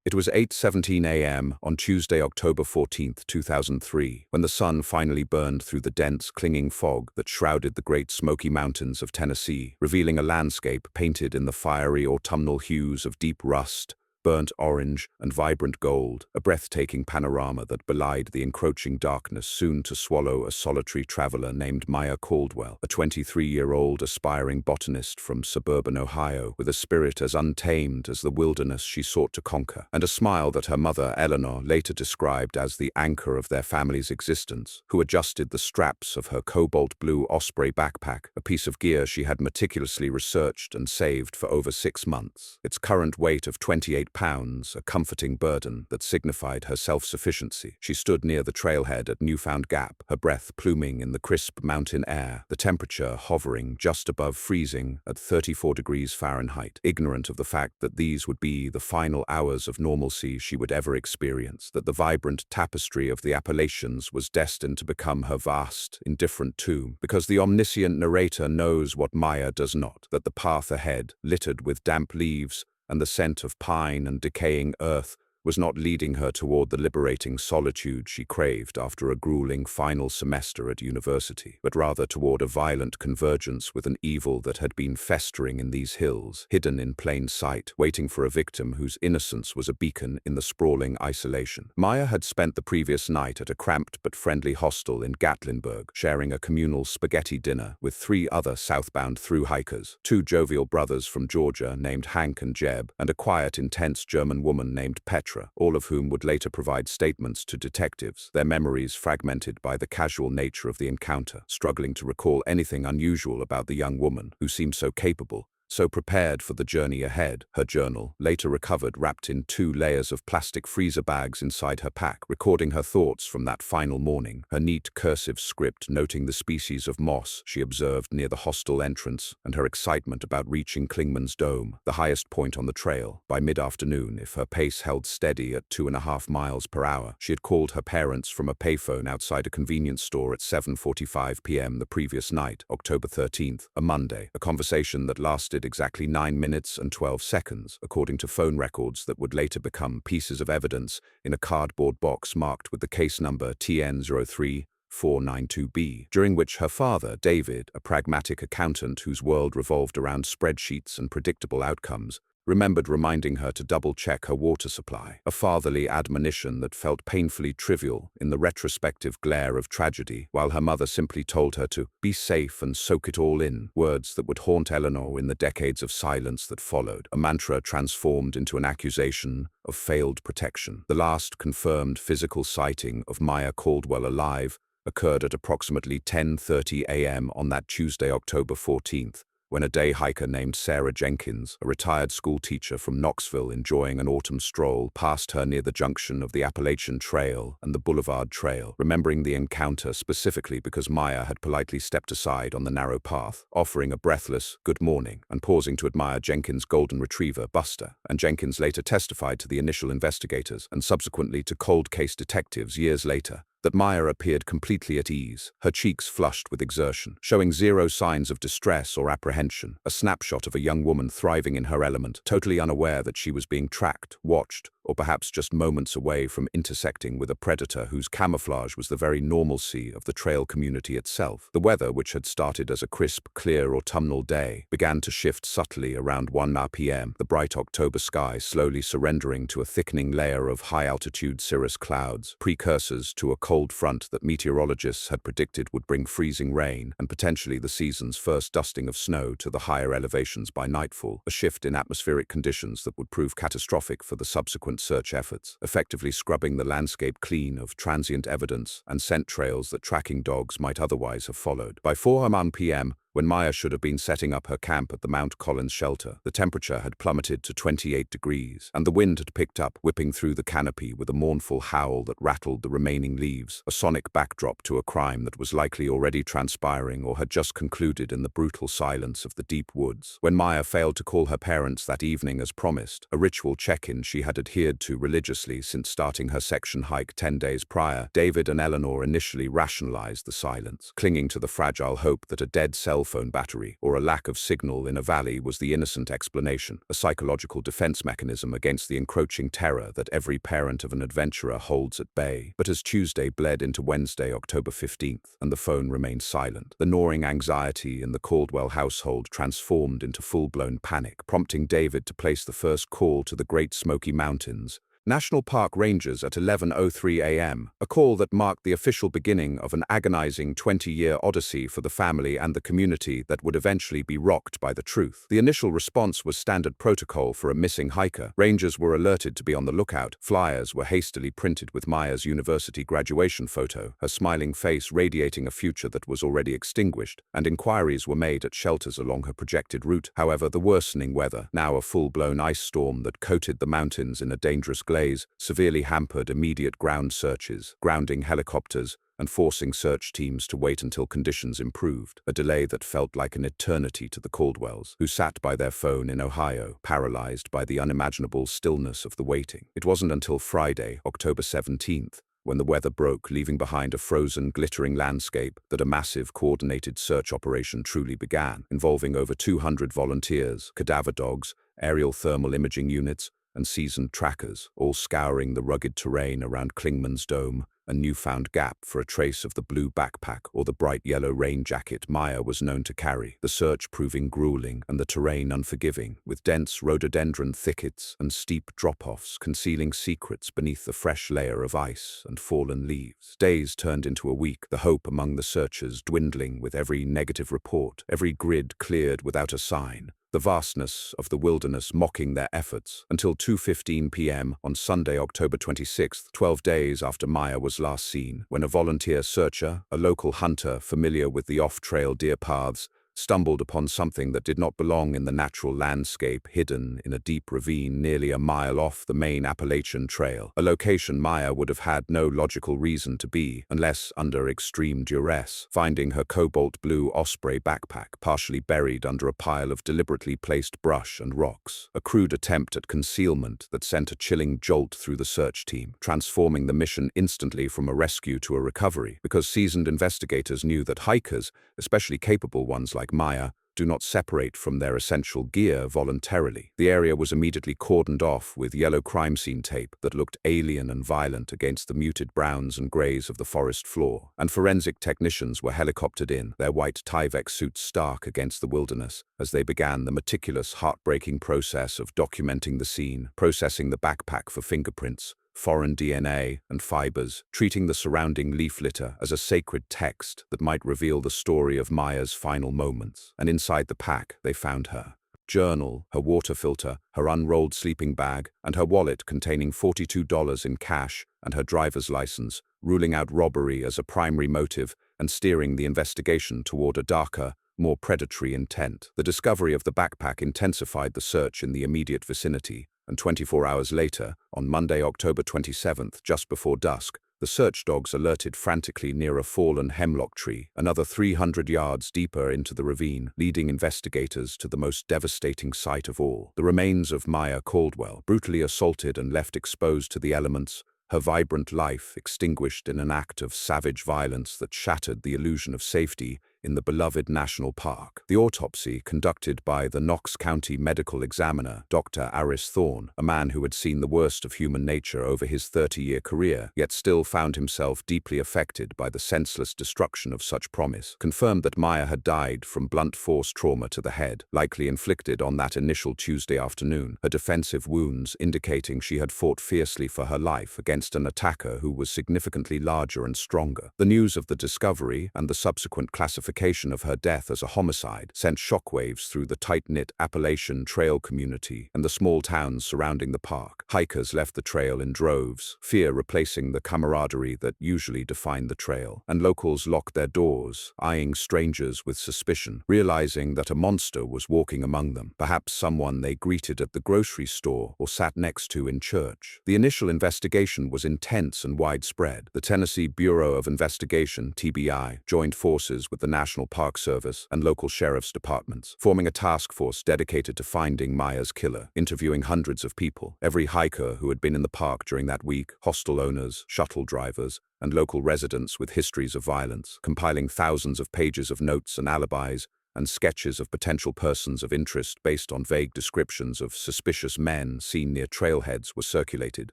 It was 8:17 a.m. on Tuesday, October 14th, 2003, when the sun finally burned through the dense, clinging fog that shrouded the Great Smoky Mountains of Tennessee, revealing a landscape painted in the fiery autumnal hues of deep rust, burnt orange, and vibrant gold, a breathtaking panorama that belied the encroaching darkness soon to swallow a solitary traveler named Maya Caldwell, a 23-year-old aspiring botanist from suburban Ohio, with a spirit as untamed as the wilderness she sought to conquer, and a smile that her mother, Eleanor, later described as the anchor of their family's existence, who adjusted the straps of her cobalt-blue Osprey backpack, a piece of gear she had meticulously researched and saved for over 6 months. Its current weight of 28 pounds, a comforting burden that signified her self-sufficiency. She stood near the trailhead at Newfound Gap, her breath pluming in the crisp mountain air, the temperature hovering just above freezing at 34 degrees Fahrenheit, ignorant of the fact that these would be the final hours of normalcy she would ever experience, that the vibrant tapestry of the Appalachians was destined to become her vast, indifferent tomb, because the omniscient narrator knows what Maya does not, that the path ahead, littered with damp leaves, and the scent of pine and decaying earth was not leading her toward the liberating solitude she craved after a grueling final semester at university, but rather toward a violent convergence with an evil that had been festering in these hills, hidden in plain sight, waiting for a victim whose innocence was a beacon in the sprawling isolation. Maya had spent the previous night at a cramped but friendly hostel in Gatlinburg, sharing a communal spaghetti dinner with 3 other southbound thru-hikers, 2 jovial brothers from Georgia named Hank and Jeb, and a quiet, intense German woman named Petra, all of whom would later provide statements to detectives, their memories fragmented by the casual nature of the encounter, struggling to recall anything unusual about the young woman, who seemed so capable, so prepared for the journey ahead. Her journal, later recovered wrapped in 2 layers of plastic freezer bags inside her pack, recording her thoughts from that final morning, her neat cursive script noting the species of moss she observed near the hostel entrance, and her excitement about reaching Klingman's Dome, the highest point on the trail, by mid-afternoon if her pace held steady at 2.5 miles per hour. She had called her parents from a payphone outside a convenience store at 7:45 p.m. the previous night, October 13th, a Monday, a conversation that lasted exactly 9 minutes and 12 seconds, according to phone records that would later become pieces of evidence in a cardboard box marked with the case number TN03492B, during which her father, David, a pragmatic accountant whose world revolved around spreadsheets and predictable outcomes, remembered reminding her to double-check her water supply, a fatherly admonition that felt painfully trivial in the retrospective glare of tragedy, while her mother simply told her to be safe and soak it all in, words that would haunt Eleanor in the decades of silence that followed, a mantra transformed into an accusation of failed protection. The last confirmed physical sighting of Maya Caldwell alive occurred at approximately 10:30 a.m. on that Tuesday, October 14th, when a day hiker named Sarah Jenkins, a retired schoolteacher from Knoxville enjoying an autumn stroll, passed her near the junction of the Appalachian Trail and the Boulevard Trail, remembering the encounter specifically because Maya had politely stepped aside on the narrow path, offering a breathless "good morning" and pausing to admire Jenkins' golden retriever, Buster. And Jenkins later testified to the initial investigators and subsequently to cold case detectives years later that Maya appeared completely at ease, her cheeks flushed with exertion, showing 0 signs of distress or apprehension, a snapshot of a young woman thriving in her element, totally unaware that she was being tracked, watched, or perhaps just moments away from intersecting with a predator whose camouflage was the very normalcy of the trail community itself. The weather, which had started as a crisp, clear autumnal day, began to shift subtly around 1 p.m., the bright October sky slowly surrendering to a thickening layer of high-altitude cirrus clouds, precursors to a cold front that meteorologists had predicted would bring freezing rain and potentially the season's first dusting of snow to the higher elevations by nightfall, a shift in atmospheric conditions that would prove catastrophic for the subsequent search efforts, effectively scrubbing the landscape clean of transient evidence and scent trails that tracking dogs might otherwise have followed. By 4 p.m., when Maya should have been setting up her camp at the Mount Collins shelter, the temperature had plummeted to 28 degrees, and the wind had picked up, whipping through the canopy with a mournful howl that rattled the remaining leaves, a sonic backdrop to a crime that was likely already transpiring or had just concluded in the brutal silence of the deep woods. When Maya failed to call her parents that evening as promised, a ritual check-in she had adhered to religiously since starting her section hike 10 days prior, David and Eleanor initially rationalized the silence, clinging to the fragile hope that a dead cell phone battery or a lack of signal in a valley was the innocent explanation, a psychological defense mechanism against the encroaching terror that every parent of an adventurer holds at bay. But as Tuesday bled into Wednesday, October 15th, and the phone remained silent, the gnawing anxiety in the Caldwell household transformed into full-blown panic, prompting David to place the first call to the Great Smoky Mountains National Park Rangers at 11:03 a.m., a call that marked the official beginning of an agonizing 20-year odyssey for the family and the community that would eventually be rocked by the truth. The initial response was standard protocol for a missing hiker. Rangers were alerted to be on the lookout. Flyers were hastily printed with Maya's university graduation photo, her smiling face radiating a future that was already extinguished, and inquiries were made at shelters along her projected route. However, the worsening weather, now a full-blown ice storm that coated the mountains in a dangerous glaze, severely hampered immediate ground searches, grounding helicopters and forcing search teams to wait until conditions improved, a delay that felt like an eternity to the Caldwells, who sat by their phone in Ohio, paralyzed by the unimaginable stillness of the waiting. It wasn't until Friday, October 17th, when the weather broke, leaving behind a frozen, glittering landscape, that a massive, coordinated search operation truly began, involving over 200 volunteers, cadaver dogs, aerial thermal imaging units, and seasoned trackers, all scouring the rugged terrain around Klingman's Dome, a newfound gap for a trace of the blue backpack or the bright yellow rain jacket Maya was known to carry, the search proving grueling and the terrain unforgiving, with dense rhododendron thickets and steep drop-offs concealing secrets beneath the fresh layer of ice and fallen leaves. Days turned into a week, the hope among the searchers dwindling with every negative report, every grid cleared without a sign, the vastness of the wilderness mocking their efforts, until 2:15 p.m. on Sunday, October 26th, 12 days after Maya was last seen, when a volunteer searcher, a local hunter familiar with the off-trail deer paths, stumbled upon something that did not belong in the natural landscape, hidden in a deep ravine nearly a mile off the main Appalachian Trail, a location Maya would have had no logical reason to be, unless under extreme duress, finding her cobalt-blue osprey backpack partially buried under a pile of deliberately placed brush and rocks, a crude attempt at concealment that sent a chilling jolt through the search team, transforming the mission instantly from a rescue to a recovery, because seasoned investigators knew that hikers, especially capable ones like Maya, do not separate from their essential gear voluntarily. The area was immediately cordoned off with yellow crime scene tape that looked alien and violent against the muted browns and grays of the forest floor, and forensic technicians were helicoptered in, their white Tyvek suits stark against the wilderness, as they began the meticulous, heartbreaking process of documenting the scene, processing the backpack for fingerprints, foreign DNA, and fibers, treating the surrounding leaf litter as a sacred text that might reveal the story of Maya's final moments. And inside the pack, they found her journal, her water filter, her unrolled sleeping bag, and her wallet containing $42 in cash and her driver's license, ruling out robbery as a primary motive and steering the investigation toward a darker, more predatory intent. The discovery of the backpack intensified the search in the immediate vicinity, and 24 hours later, on Monday, October 27th, just before dusk, the search dogs alerted frantically near a fallen hemlock tree, another 300 yards deeper into the ravine, leading investigators to the most devastating sight of all, the remains of Maya Caldwell, brutally assaulted and left exposed to the elements, her vibrant life extinguished in an act of savage violence that shattered the illusion of safety in the beloved national park. The autopsy, conducted by the Knox County medical examiner, Dr. Aris Thorne, a man who had seen the worst of human nature over his 30-year career, yet still found himself deeply affected by the senseless destruction of such promise, confirmed that Maya had died from blunt force trauma to the head, likely inflicted on that initial Tuesday afternoon, her defensive wounds indicating she had fought fiercely for her life against an attacker who was significantly larger and stronger. The news of the discovery and the subsequent classification of her death as a homicide sent shockwaves through the tight-knit Appalachian Trail community and the small towns surrounding the park. Hikers left the trail in droves, fear replacing the camaraderie that usually defined the trail, and locals locked their doors, eyeing strangers with suspicion, realizing that a monster was walking among them, perhaps someone they greeted at the grocery store or sat next to in church. The initial investigation was intense and widespread. The Tennessee Bureau of Investigation, TBI, joined forces with the National Park Service and local sheriff's departments, forming a task force dedicated to finding Maya's killer, interviewing hundreds of people, every hiker who had been in the park during that week, hostel owners, shuttle drivers, and local residents with histories of violence, compiling thousands of pages of notes and alibis, and sketches of potential persons of interest based on vague descriptions of suspicious men seen near trailheads were circulated,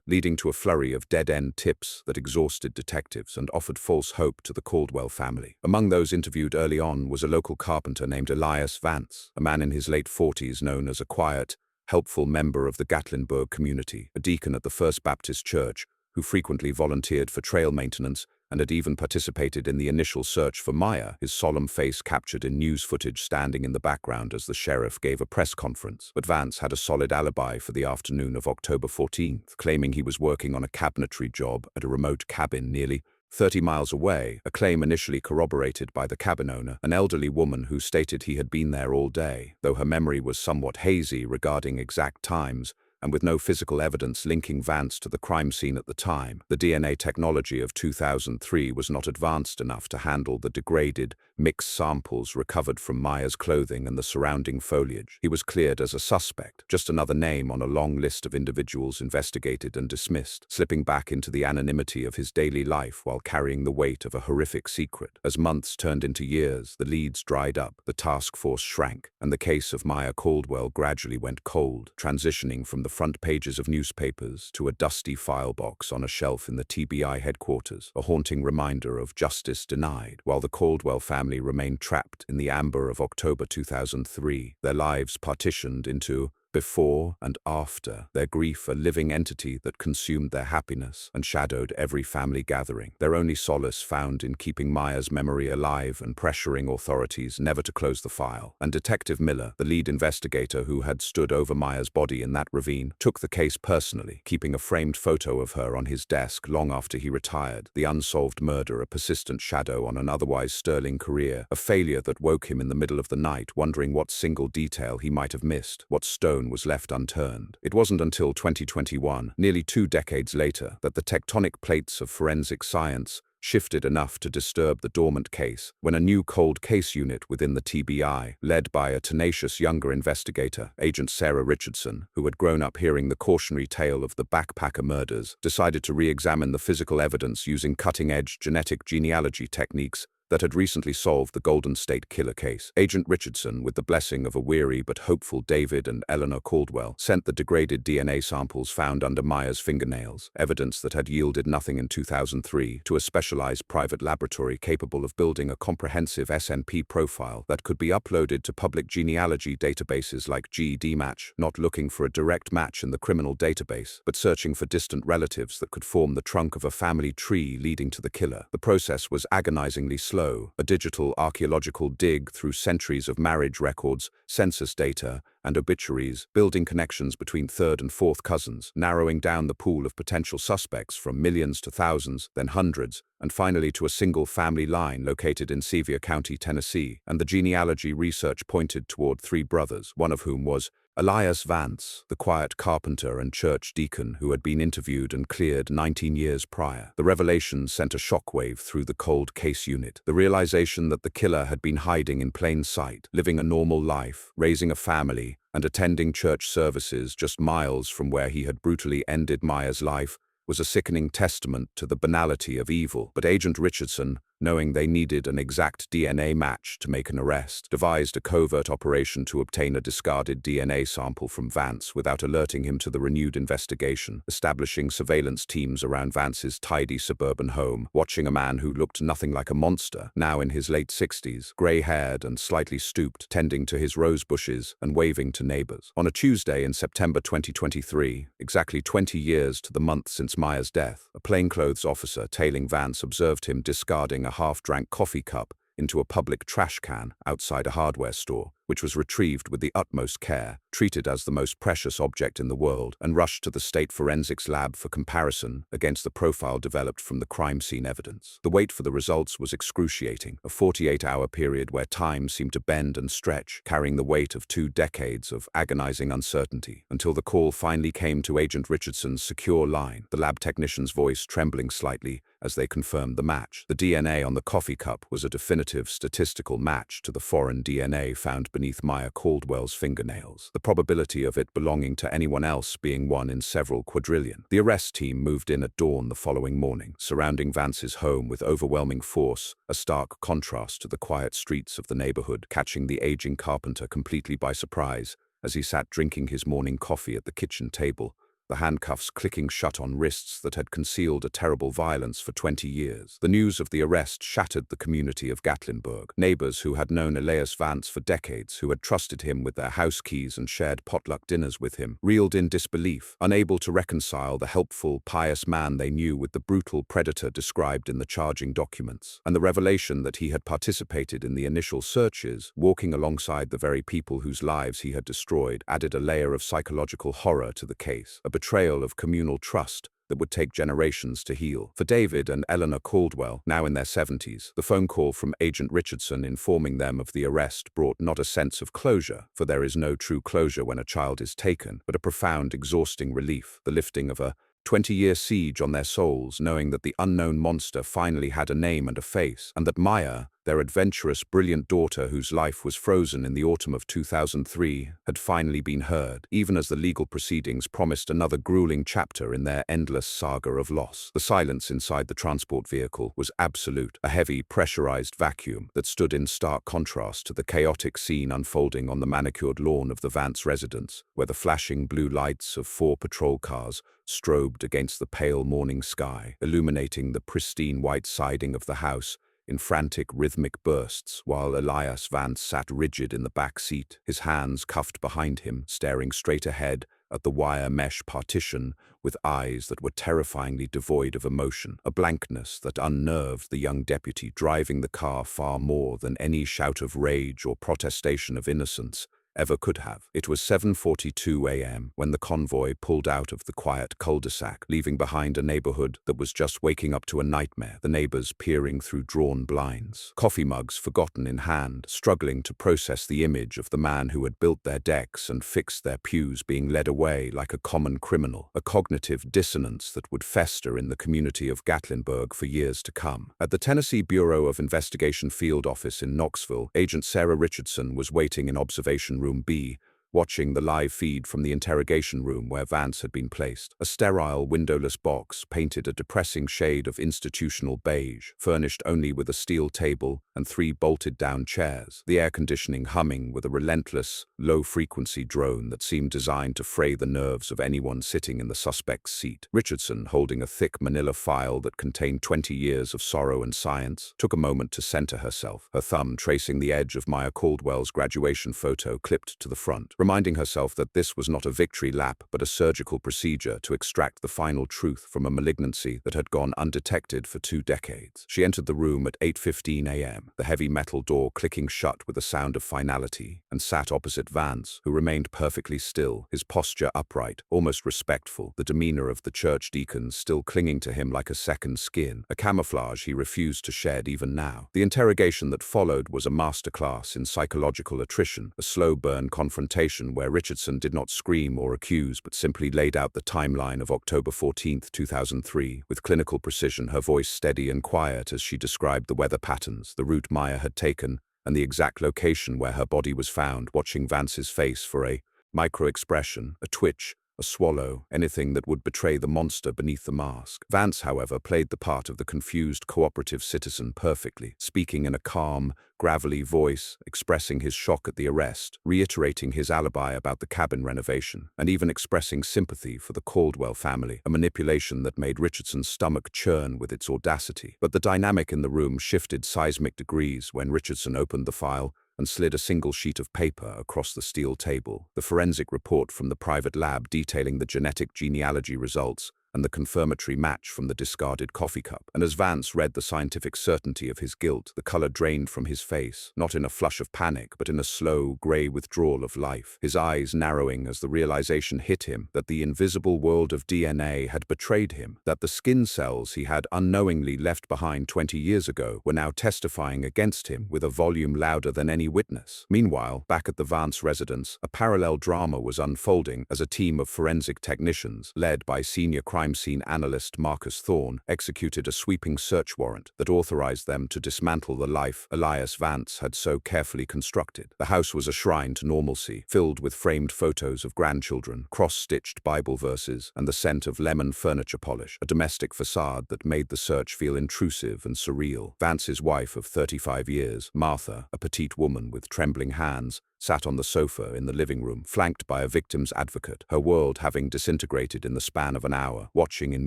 leading to a flurry of dead-end tips that exhausted detectives and offered false hope to the Caldwell family. Among those interviewed early on was a local carpenter named Elias Vance, a man in his late 40s known as a quiet, helpful member of the Gatlinburg community, a deacon at the First Baptist Church, who frequently volunteered for trail maintenance and had even participated in the initial search for Maya, his solemn face captured in news footage standing in the background as the sheriff gave a press conference. But Vance had a solid alibi for the afternoon of October 14th, claiming he was working on a cabinetry job at a remote cabin nearly 30 miles away, a claim initially corroborated by the cabin owner, an elderly woman who stated he had been there all day, though her memory was somewhat hazy regarding exact times, and with no physical evidence linking Vance to the crime scene at the time. The DNA technology of 2003 was not advanced enough to handle the degraded, mixed samples recovered from Maya's clothing and the surrounding foliage. He was cleared as a suspect, just another name on a long list of individuals investigated and dismissed, slipping back into the anonymity of his daily life while carrying the weight of a horrific secret. As months turned into years, the leads dried up, the task force shrank, and the case of Maya Caldwell gradually went cold, transitioning from the front pages of newspapers to a dusty file box on a shelf in the TBI headquarters, a haunting reminder of justice denied. While the Caldwell family remained trapped in the amber of October 2003, their lives partitioned into before and after, their grief a living entity that consumed their happiness and shadowed every family gathering, their only solace found in keeping Maya's memory alive and pressuring authorities never to close the file. And Detective Miller, the lead investigator who had stood over Maya's body in that ravine, took the case personally, keeping a framed photo of her on his desk long after he retired. The unsolved murder, a persistent shadow on an otherwise sterling career, a failure that woke him in the middle of the night wondering what single detail he might have missed, what stone was left unturned. It wasn't until 2021, nearly 2 decades later, that the tectonic plates of forensic science shifted enough to disturb the dormant case, when a new cold case unit within the TBI, led by a tenacious younger investigator, Agent Sarah Richardson, who had grown up hearing the cautionary tale of the backpacker murders, decided to re-examine the physical evidence using cutting-edge genetic genealogy techniques that had recently solved the Golden State Killer case. Agent Richardson, with the blessing of a weary but hopeful David and Eleanor Caldwell, sent the degraded DNA samples found under Maya's fingernails, evidence that had yielded nothing in 2003, to a specialized private laboratory capable of building a comprehensive SNP profile that could be uploaded to public genealogy databases like GEDmatch, not looking for a direct match in the criminal database, but searching for distant relatives that could form the trunk of a family tree leading to the killer. The process was agonizingly slow, a digital archaeological dig through centuries of marriage records, census data, and obituaries, building connections between third and fourth cousins, narrowing down the pool of potential suspects from millions to thousands, then hundreds, and finally to a single family line located in Sevier County, Tennessee. And the genealogy research pointed toward 3 brothers, one of whom was Elias Vance, the quiet carpenter and church deacon who had been interviewed and cleared 19 years prior. The revelation sent a shockwave through the cold case unit. The realization that the killer had been hiding in plain sight, living a normal life, raising a family, and attending church services just miles from where he had brutally ended Maya's life, was a sickening testament to the banality of evil. But Agent Richardson, knowing they needed an exact DNA match to make an arrest, devised a covert operation to obtain a discarded DNA sample from Vance without alerting him to the renewed investigation, establishing surveillance teams around Vance's tidy suburban home, watching a man who looked nothing like a monster, now in his late 60s, grey-haired and slightly stooped, tending to his rose bushes and waving to neighbors. On a Tuesday in September 2023, exactly 20 years to the month since Maya's death, a plainclothes officer tailing Vance observed him discarding a half-drank coffee cup into a public trash can outside a hardware store, which was retrieved with the utmost care, treated as the most precious object in the world, and rushed to the state forensics lab for comparison against the profile developed from the crime scene evidence. The wait for the results was excruciating, a 48-hour period where time seemed to bend and stretch, carrying the weight of 2 decades of agonizing uncertainty, until the call finally came to Agent Richardson's secure line, the lab technician's voice trembling slightly as they confirmed the match. The DNA on the coffee cup was a definitive statistical match to the foreign DNA found beneath Maya Caldwell's fingernails, the probability of it belonging to anyone else being 1 in several quadrillion. The arrest team moved in at dawn the following morning, surrounding Vance's home with overwhelming force, a stark contrast to the quiet streets of the neighborhood, catching the aging carpenter completely by surprise as he sat drinking his morning coffee at the kitchen table, the handcuffs clicking shut on wrists that had concealed a terrible violence for 20 years. The news of the arrest shattered the community of Gatlinburg. Neighbors who had known Elias Vance for decades, who had trusted him with their house keys and shared potluck dinners with him, reeled in disbelief, unable to reconcile the helpful, pious man they knew with the brutal predator described in the charging documents. And the revelation that he had participated in the initial searches, walking alongside the very people whose lives he had destroyed, added a layer of psychological horror to the case. A betrayal of communal trust that would take generations to heal. For David and Eleanor Caldwell, now in their 70s, the phone call from Agent Richardson informing them of the arrest brought not a sense of closure, for there is no true closure when a child is taken, but a profound, exhausting relief, the lifting of a 20-year siege on their souls, knowing that the unknown monster finally had a name and a face, and that Maya, their adventurous, brilliant daughter whose life was frozen in the autumn of 2003, had finally been heard, even as the legal proceedings promised another grueling chapter in their endless saga of loss. The silence inside the transport vehicle was absolute, a heavy, pressurized vacuum that stood in stark contrast to the chaotic scene unfolding on the manicured lawn of the Vance residence, where the flashing blue lights of 4 patrol cars strobed against the pale morning sky, illuminating the pristine white siding of the house in frantic rhythmic bursts, while Elias Vance sat rigid in the back seat, his hands cuffed behind him, staring straight ahead at the wire mesh partition with eyes that were terrifyingly devoid of emotion, a blankness that unnerved the young deputy driving the car far more than any shout of rage or protestation of innocence ever could have. It was 7:42 a.m. when the convoy pulled out of the quiet cul-de-sac, leaving behind a neighborhood that was just waking up to a nightmare, the neighbors peering through drawn blinds, coffee mugs forgotten in hand, struggling to process the image of the man who had built their decks and fixed their pews being led away like a common criminal, a cognitive dissonance that would fester in the community of Gatlinburg for years to come. At the Tennessee Bureau of Investigation field office in Knoxville, Agent Sarah Richardson was waiting in observation Room B, watching the live feed from the interrogation room where Vance had been placed. A sterile, windowless box painted a depressing shade of institutional beige, furnished only with a steel table and 3 bolted-down chairs, the air conditioning humming with a relentless, low-frequency drone that seemed designed to fray the nerves of anyone sitting in the suspect's seat. Richardson, holding a thick manila file that contained 20 years of sorrow and science, took a moment to center herself, her thumb tracing the edge of Maya Caldwell's graduation photo clipped to the front, reminding herself that this was not a victory lap but a surgical procedure to extract the final truth from a malignancy that had gone undetected for 2 decades. She entered the room at 8:15 a.m., the heavy metal door clicking shut with a sound of finality, and sat opposite Vance, who remained perfectly still, his posture upright, almost respectful, the demeanor of the church deacons still clinging to him like a second skin, a camouflage he refused to shed even now. The interrogation that followed was a masterclass in psychological attrition, a slow burn confrontation where Richardson did not scream or accuse but simply laid out the timeline of October 14, 2003, with clinical precision, her voice steady and quiet as she described the weather patterns, the route Maya had taken, and the exact location where her body was found, watching Vance's face for a micro-expression, a twitch, a swallow, anything that would betray the monster beneath the mask. Vance, however, played the part of the confused, cooperative citizen perfectly, speaking in a calm, gravelly voice, expressing his shock at the arrest, reiterating his alibi about the cabin renovation, and even expressing sympathy for the Caldwell family, a manipulation that made Richardson's stomach churn with its audacity. But the dynamic in the room shifted seismic degrees when Richardson opened the file and slid a single sheet of paper across the steel table, the forensic report from the private lab detailing the genetic genealogy results and the confirmatory match from the discarded coffee cup. And as Vance read the scientific certainty of his guilt, the color drained from his face, not in a flush of panic, but in a slow, gray withdrawal of life, his eyes narrowing as the realization hit him that the invisible world of DNA had betrayed him, that the skin cells he had unknowingly left behind 20 years ago were now testifying against him with a volume louder than any witness. Meanwhile, back at the Vance residence, a parallel drama was unfolding as a team of forensic technicians, led by senior crime crime scene analyst Marcus Thorne executed a sweeping search warrant that authorized them to dismantle the life Elias Vance had so carefully constructed. The house was a shrine to normalcy, filled with framed photos of grandchildren, cross-stitched Bible verses, and the scent of lemon furniture polish, a domestic facade that made the search feel intrusive and surreal. Vance's wife of 35 years, Martha, a petite woman with trembling hands, sat on the sofa in the living room, flanked by a victim's advocate, her world having disintegrated in the span of an hour, watching in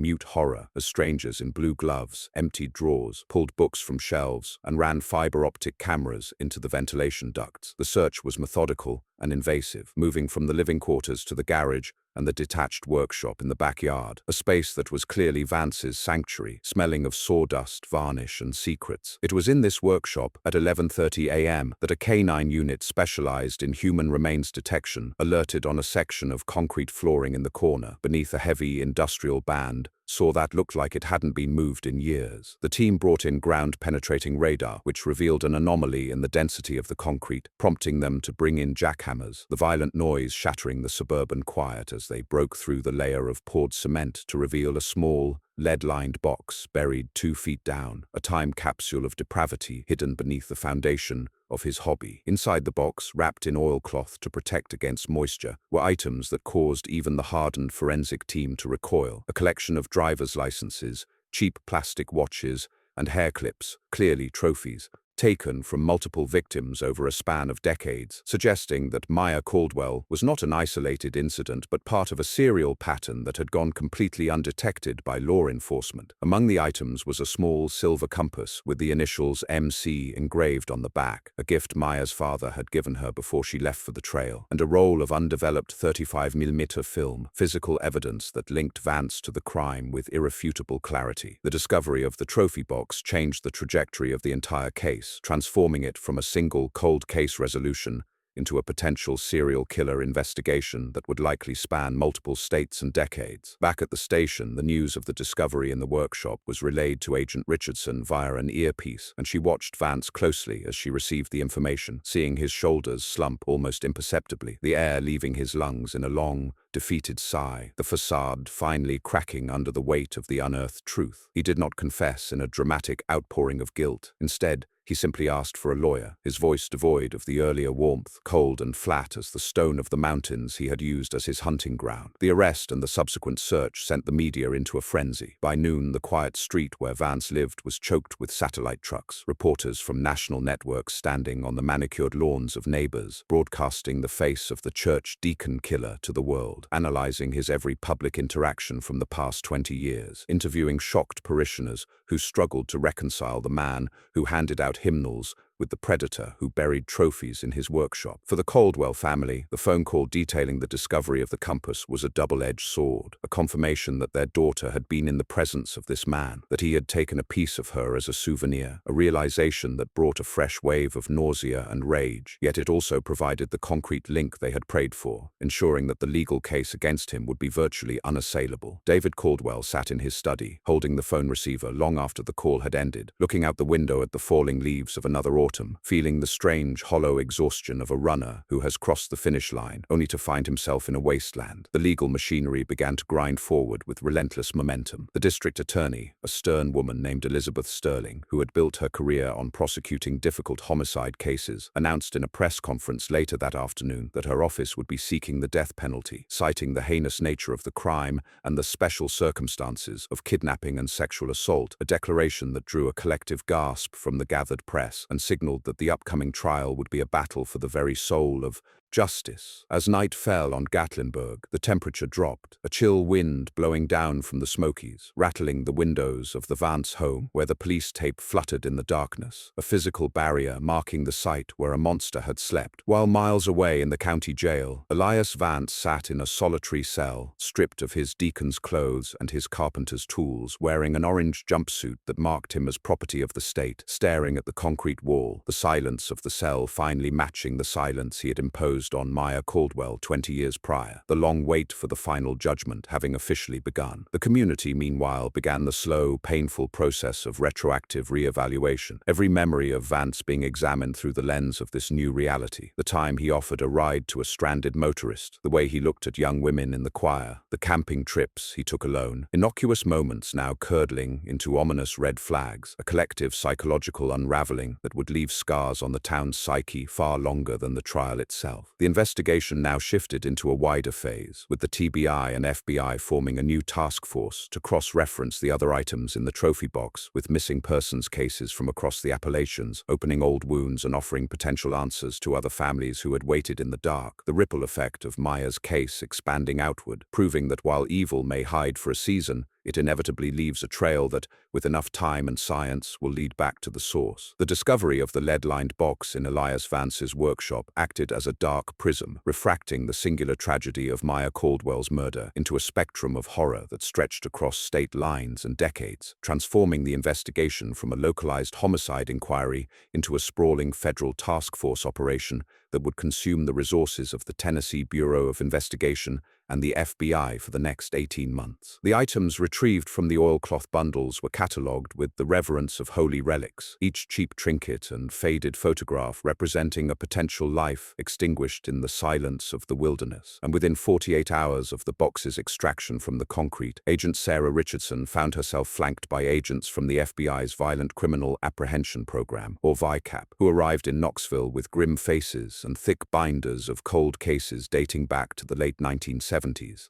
mute horror as strangers in blue gloves emptied drawers, pulled books from shelves, and ran fiber-optic cameras into the ventilation ducts. The search was methodical and invasive, moving from the living quarters to the garage and the detached workshop in the backyard, a space that was clearly Vance's sanctuary, smelling of sawdust, varnish, and secrets. It was in this workshop at 11:30 a.m. that a canine unit specialized in human remains detection alerted on a section of concrete flooring in the corner, beneath a heavy industrial band, saw that looked like it hadn't been moved in years. The team brought in ground-penetrating radar, which revealed an anomaly in the density of the concrete, prompting them to bring in jackhammers, the violent noise shattering the suburban quiet as they broke through the layer of poured cement to reveal a small, lead-lined box buried 2 feet down, a time capsule of depravity hidden beneath the foundation of his hobby. Inside the box, wrapped in oilcloth to protect against moisture, were items that caused even the hardened forensic team to recoil. A collection of driver's licenses, cheap plastic watches, and hair clips, clearly trophies, taken from multiple victims over a span of decades, suggesting that Maya Caldwell was not an isolated incident but part of a serial pattern that had gone completely undetected by law enforcement. Among the items was a small silver compass with the initials MC engraved on the back, a gift Maya's father had given her before she left for the trail, and a roll of undeveloped 35mm film, physical evidence that linked Vance to the crime with irrefutable clarity. The discovery of the trophy box changed the trajectory of the entire case, transforming it from a single cold case resolution into a potential serial killer investigation that would likely span multiple states and decades. Back at the station, the news of the discovery in the workshop was relayed to Agent Richardson via an earpiece, and she watched Vance closely as she received the information, seeing his shoulders slump almost imperceptibly, the air leaving his lungs in a long, defeated sigh, the facade finally cracking under the weight of the unearthed truth. He did not confess in a dramatic outpouring of guilt. Instead, he simply asked for a lawyer, his voice devoid of the earlier warmth, cold and flat as the stone of the mountains he had used as his hunting ground. The arrest and the subsequent search sent the media into a frenzy. By noon, the quiet street where Vance lived was choked with satellite trucks, reporters from national networks standing on the manicured lawns of neighbors, broadcasting the face of the church deacon killer to the world, analyzing his every public interaction from the past 20 years, interviewing shocked parishioners who struggled to reconcile the man who handed out hymnals with the predator who buried trophies in his workshop. For the Caldwell family, the phone call detailing the discovery of the compass was a double-edged sword, a confirmation that their daughter had been in the presence of this man, that he had taken a piece of her as a souvenir, a realization that brought a fresh wave of nausea and rage. Yet it also provided the concrete link they had prayed for, ensuring that the legal case against him would be virtually unassailable. David Caldwell sat in his study, holding the phone receiver long after the call had ended, looking out the window at the falling leaves of another autumn, feeling the strange, hollow exhaustion of a runner who has crossed the finish line, only to find himself in a wasteland. The legal machinery began to grind forward with relentless momentum. The district attorney, a stern woman named Elizabeth Sterling, who had built her career on prosecuting difficult homicide cases, announced in a press conference later that afternoon that her office would be seeking the death penalty, citing the heinous nature of the crime and the special circumstances of kidnapping and sexual assault, a declaration that drew a collective gasp from the gathered press and signaled that the upcoming trial would be a battle for the very soul of justice. As night fell on Gatlinburg, the temperature dropped, a chill wind blowing down from the Smokies, rattling the windows of the Vance home where the police tape fluttered in the darkness, a physical barrier marking the site where a monster had slept. While miles away in the county jail, Elias Vance sat in a solitary cell, stripped of his deacon's clothes and his carpenter's tools, wearing an orange jumpsuit that marked him as property of the state, staring at the concrete wall, the silence of the cell finally matching the silence he had imposed imposed on Maya Caldwell 20 years prior, the long wait for the final judgment having officially begun. The community, meanwhile, began the slow, painful process of retroactive re-evaluation, every memory of Vance being examined through the lens of this new reality. The time he offered a ride to a stranded motorist, the way he looked at young women in the choir, the camping trips he took alone, innocuous moments now curdling into ominous red flags, a collective psychological unraveling that would leave scars on the town's psyche far longer than the trial itself. The investigation now shifted into a wider phase, with the TBI and FBI forming a new task force to cross-reference the other items in the trophy box with missing persons cases from across the Appalachians, opening old wounds and offering potential answers to other families who had waited in the dark. The ripple effect of Maya's case expanding outward, proving that while evil may hide for a season, it inevitably leaves a trail that, with enough time and science, will lead back to the source. The discovery of the lead-lined box in Elias Vance's workshop acted as a dark prism, refracting the singular tragedy of Maya Caldwell's murder into a spectrum of horror that stretched across state lines and decades, transforming the investigation from a localized homicide inquiry into a sprawling federal task force operation that would consume the resources of the Tennessee Bureau of Investigation and the FBI for the next 18 months. The items retrieved from the oilcloth bundles were catalogued with the reverence of holy relics, each cheap trinket and faded photograph representing a potential life extinguished in the silence of the wilderness. And within 48 hours of the box's extraction from the concrete, Agent Sarah Richardson found herself flanked by agents from the FBI's Violent Criminal Apprehension Program, or VICAP, who arrived in Knoxville with grim faces and thick binders of cold cases dating back to the late 1970s.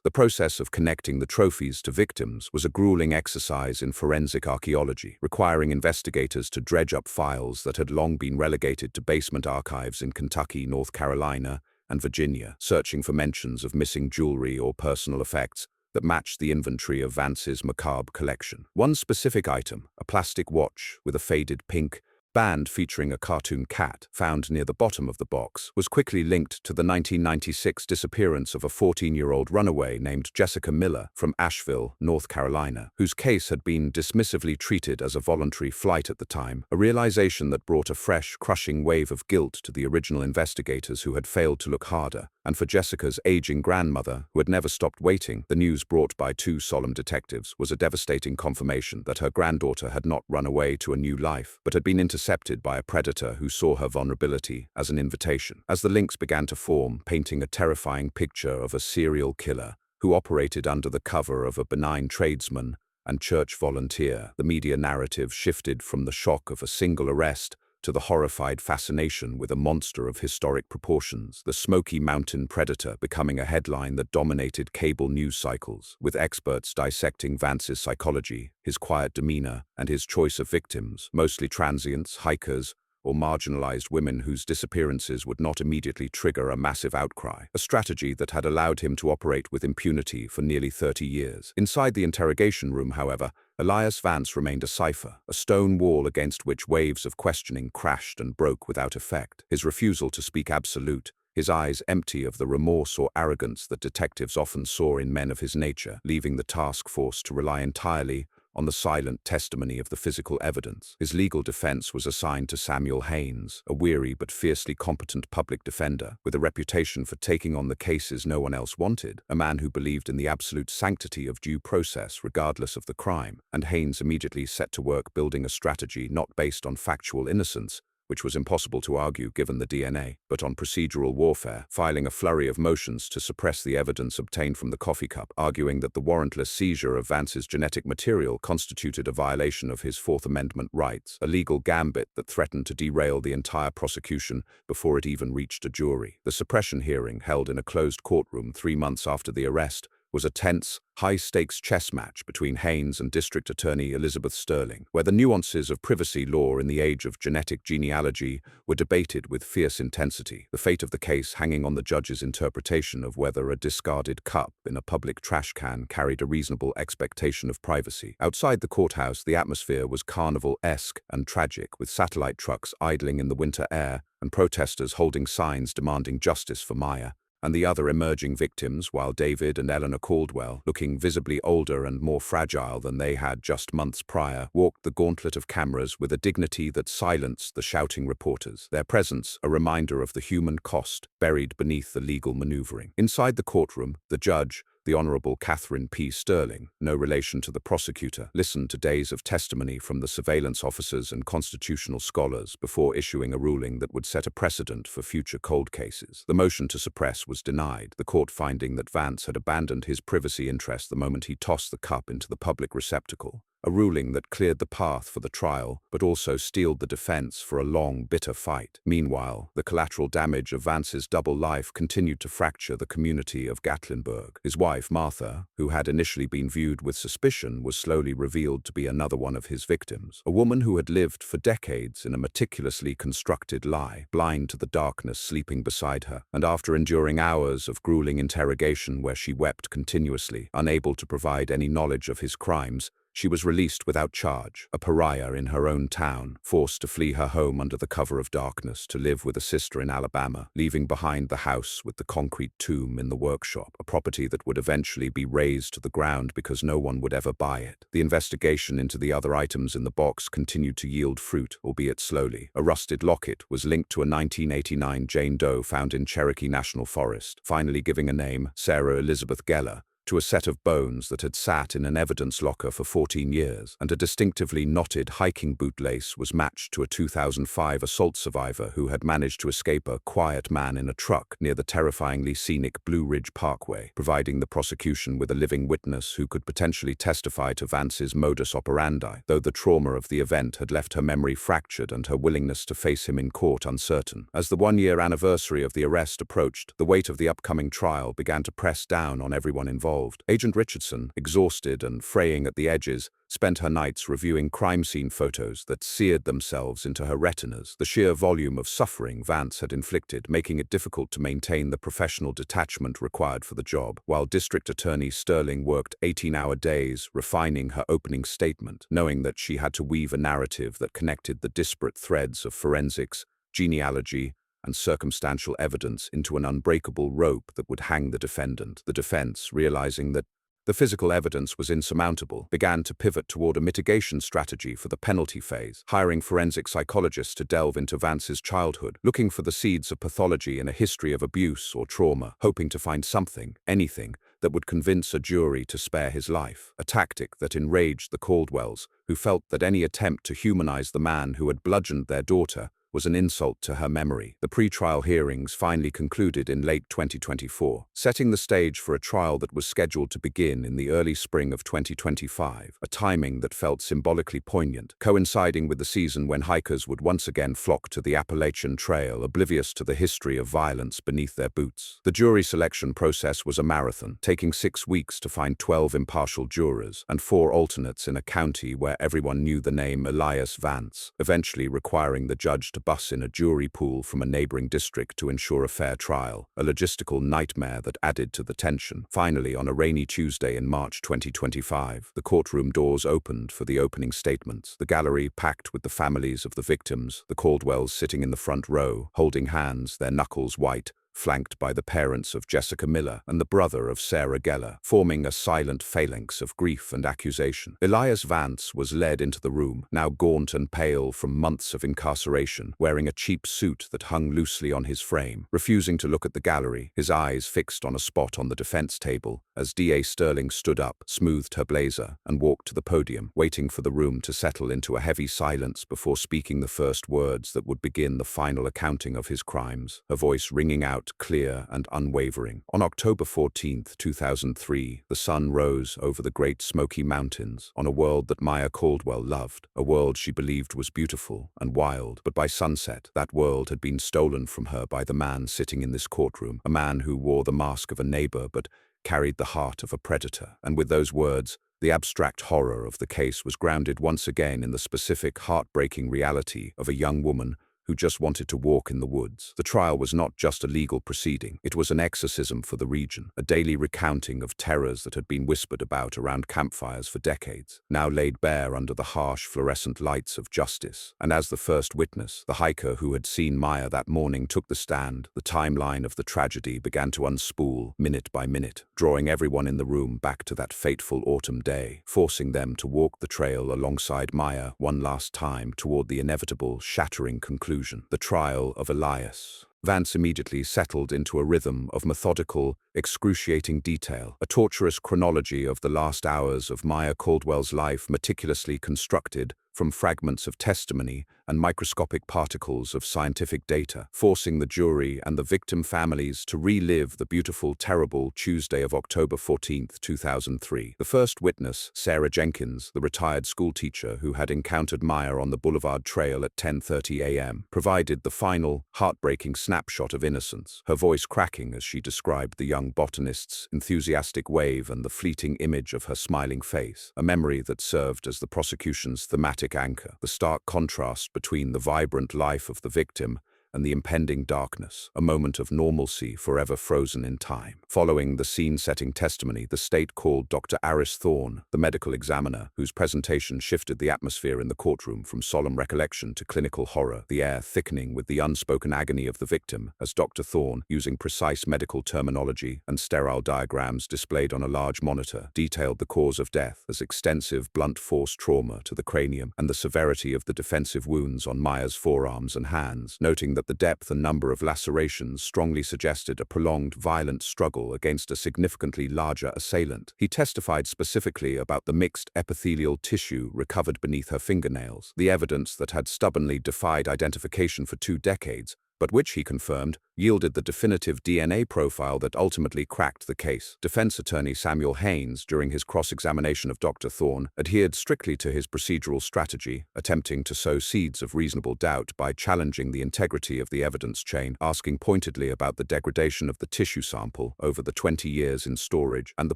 The process of connecting the trophies to victims was a grueling exercise in forensic archaeology, requiring investigators to dredge up files that had long been relegated to basement archives in Kentucky, North Carolina, and Virginia, searching for mentions of missing jewelry or personal effects that matched the inventory of Vance's macabre collection. One specific item, a plastic watch with a faded pink band featuring a cartoon cat found near the bottom of the box, was quickly linked to the 1996 disappearance of a 14-year-old runaway named Jessica Miller from Asheville, North Carolina, whose case had been dismissively treated as a voluntary flight at the time, a realization that brought a fresh, crushing wave of guilt to the original investigators who had failed to look harder. And for Jessica's aging grandmother, who had never stopped waiting, the news brought by two solemn detectives was a devastating confirmation that her granddaughter had not run away to a new life, but had been intercepted by a predator who saw her vulnerability as an invitation. As the links began to form, painting a terrifying picture of a serial killer who operated under the cover of a benign tradesman and church volunteer, the media narrative shifted from the shock of a single arrest to the horrified fascination with a monster of historic proportions, the Smoky Mountain Predator becoming a headline that dominated cable news cycles, with experts dissecting Vance's psychology, his quiet demeanor, and his choice of victims, mostly transients, hikers, or marginalized women whose disappearances would not immediately trigger a massive outcry, a strategy that had allowed him to operate with impunity for nearly 30 years. Inside the interrogation room, however, Elias Vance remained a cipher, a stone wall against which waves of questioning crashed and broke without effect. His refusal to speak absolute, his eyes empty of the remorse or arrogance that detectives often saw in men of his nature, leaving the task force to rely entirely on the silent testimony of the physical evidence. His legal defense was assigned to Samuel Haynes, a weary but fiercely competent public defender, with a reputation for taking on the cases no one else wanted, a man who believed in the absolute sanctity of due process regardless of the crime. And Haynes immediately set to work building a strategy not based on factual innocence, which was impossible to argue given the DNA, but on procedural warfare, filing a flurry of motions to suppress the evidence obtained from the coffee cup, arguing that the warrantless seizure of Vance's genetic material constituted a violation of his Fourth Amendment rights, a legal gambit that threatened to derail the entire prosecution before it even reached a jury. The suppression hearing, held in a closed courtroom 3 months after the arrest, was a tense, high-stakes chess match between Haynes and District Attorney Elizabeth Sterling, where the nuances of privacy law in the age of genetic genealogy were debated with fierce intensity, the fate of the case hanging on the judge's interpretation of whether a discarded cup in a public trash can carried a reasonable expectation of privacy. Outside the courthouse, the atmosphere was carnival-esque and tragic, with satellite trucks idling in the winter air and protesters holding signs demanding justice for Maya and the other emerging victims, while David and Eleanor Caldwell, looking visibly older and more fragile than they had just months prior, walked the gauntlet of cameras with a dignity that silenced the shouting reporters, their presence a reminder of the human cost buried beneath the legal maneuvering. Inside the courtroom, the judge, the Honorable Catherine P. Sterling, no relation to the prosecutor, listened to days of testimony from the surveillance officers and constitutional scholars before issuing a ruling that would set a precedent for future cold cases. The motion to suppress was denied, the court finding that Vance had abandoned his privacy interest the moment he tossed the cup into the public receptacle. A ruling that cleared the path for the trial, but also steeled the defense for a long, bitter fight. Meanwhile, the collateral damage of Vance's double life continued to fracture the community of Gatlinburg. His wife, Martha, who had initially been viewed with suspicion, was slowly revealed to be another one of his victims. A woman who had lived for decades in a meticulously constructed lie, blind to the darkness sleeping beside her, and after enduring hours of grueling interrogation where she wept continuously, unable to provide any knowledge of his crimes, she was released without charge, a pariah in her own town, forced to flee her home under the cover of darkness to live with a sister in Alabama, leaving behind the house with the concrete tomb in the workshop, a property that would eventually be razed to the ground because no one would ever buy it. The investigation into the other items in the box continued to yield fruit, albeit slowly. A rusted locket was linked to a 1989 Jane Doe found in Cherokee National Forest, finally giving a name, Sarah Elizabeth Geller, to a set of bones that had sat in an evidence locker for 14 years, and a distinctively knotted hiking boot lace was matched to a 2005 assault survivor who had managed to escape a quiet man in a truck near the terrifyingly scenic Blue Ridge Parkway, providing the prosecution with a living witness who could potentially testify to Vance's modus operandi, though the trauma of the event had left her memory fractured and her willingness to face him in court uncertain. As the one-year anniversary of the arrest approached, the weight of the upcoming trial began to press down on everyone involved. Agent Richardson, exhausted and fraying at the edges, spent her nights reviewing crime scene photos that seared themselves into her retinas. The sheer volume of suffering Vance had inflicted, making it difficult to maintain the professional detachment required for the job, while District Attorney Sterling worked 18-hour days refining her opening statement, knowing that she had to weave a narrative that connected the disparate threads of forensics, genealogy, and circumstantial evidence into an unbreakable rope that would hang the defendant. The defense, realizing that the physical evidence was insurmountable, began to pivot toward a mitigation strategy for the penalty phase, hiring forensic psychologists to delve into Vance's childhood, looking for the seeds of pathology in a history of abuse or trauma, hoping to find something, anything, that would convince a jury to spare his life, a tactic that enraged the Caldwells, who felt that any attempt to humanize the man who had bludgeoned their daughter was an insult to her memory. The pre-trial hearings finally concluded in late 2024, setting the stage for a trial that was scheduled to begin in the early spring of 2025, a timing that felt symbolically poignant, coinciding with the season when hikers would once again flock to the Appalachian Trail, oblivious to the history of violence beneath their boots. The jury selection process was a marathon, taking 6 weeks to find 12 impartial jurors and 4 alternates in a county where everyone knew the name Elias Vance, eventually requiring the judge to bus in a jury pool from a neighboring district to ensure a fair trial, a logistical nightmare that added to the tension. Finally, on a rainy Tuesday in March 2025, the courtroom doors opened for the opening statements, the gallery packed with the families of the victims, the Caldwells sitting in the front row, holding hands, their knuckles white, flanked by the parents of Jessica Miller and the brother of Sarah Geller, forming a silent phalanx of grief and accusation. Elias Vance was led into the room, now gaunt and pale from months of incarceration, wearing a cheap suit that hung loosely on his frame, refusing to look at the gallery, his eyes fixed on a spot on the defense table, as D.A. Sterling stood up, smoothed her blazer, and walked to the podium, waiting for the room to settle into a heavy silence before speaking the first words that would begin the final accounting of his crimes, her voice ringing out clear and unwavering. On October 14, 2003, the sun rose over the Great Smoky Mountains on a world that Maya Caldwell loved, a world she believed was beautiful and wild, but by sunset, that world had been stolen from her by the man sitting in this courtroom, a man who wore the mask of a neighbor but carried the heart of a predator. And with those words, the abstract horror of the case was grounded once again in the specific, heartbreaking reality of a young woman who just wanted to walk in the woods. The trial was not just a legal proceeding. It was an exorcism for the region, a daily recounting of terrors that had been whispered about around campfires for decades, now laid bare under the harsh fluorescent lights of justice. And as the first witness, the hiker who had seen Maya that morning took the stand, the timeline of the tragedy began to unspool minute by minute, drawing everyone in the room back to that fateful autumn day, forcing them to walk the trail alongside Maya one last time toward the inevitable, shattering conclusion, the trial of Elias. Vance immediately settled into a rhythm of methodical, excruciating detail, a torturous chronology of the last hours of Maya Caldwell's life meticulously constructed from fragments of testimony and microscopic particles of scientific data, forcing the jury and the victim families to relive the beautiful, terrible Tuesday of October 14, 2003. The first witness, Sarah Jenkins, the retired schoolteacher who had encountered Maya on the Boulevard Trail at 10:30 a.m., provided the final, heartbreaking snapshot of innocence, her voice cracking as she described the young botanist's enthusiastic wave and the fleeting image of her smiling face, a memory that served as the prosecution's thematic anchor, the stark contrast between the vibrant life of the victim and the impending darkness, a moment of normalcy forever frozen in time. Following the scene-setting testimony, the state called Dr. Aris Thorne, the medical examiner, whose presentation shifted the atmosphere in the courtroom from solemn recollection to clinical horror, the air thickening with the unspoken agony of the victim, as Dr. Thorne, using precise medical terminology and sterile diagrams displayed on a large monitor, detailed the cause of death as extensive blunt force trauma to the cranium and the severity of the defensive wounds on Maya's forearms and hands, noting that the depth and number of lacerations strongly suggested a prolonged violent struggle against a significantly larger assailant. He testified specifically about the mixed epithelial tissue recovered beneath her fingernails, the evidence that had stubbornly defied identification for 2 decades, but which, he confirmed, yielded the definitive DNA profile that ultimately cracked the case. Defense attorney Samuel Haynes, during his cross-examination of Dr. Thorne, adhered strictly to his procedural strategy, attempting to sow seeds of reasonable doubt by challenging the integrity of the evidence chain, asking pointedly about the degradation of the tissue sample over the 20 years in storage and the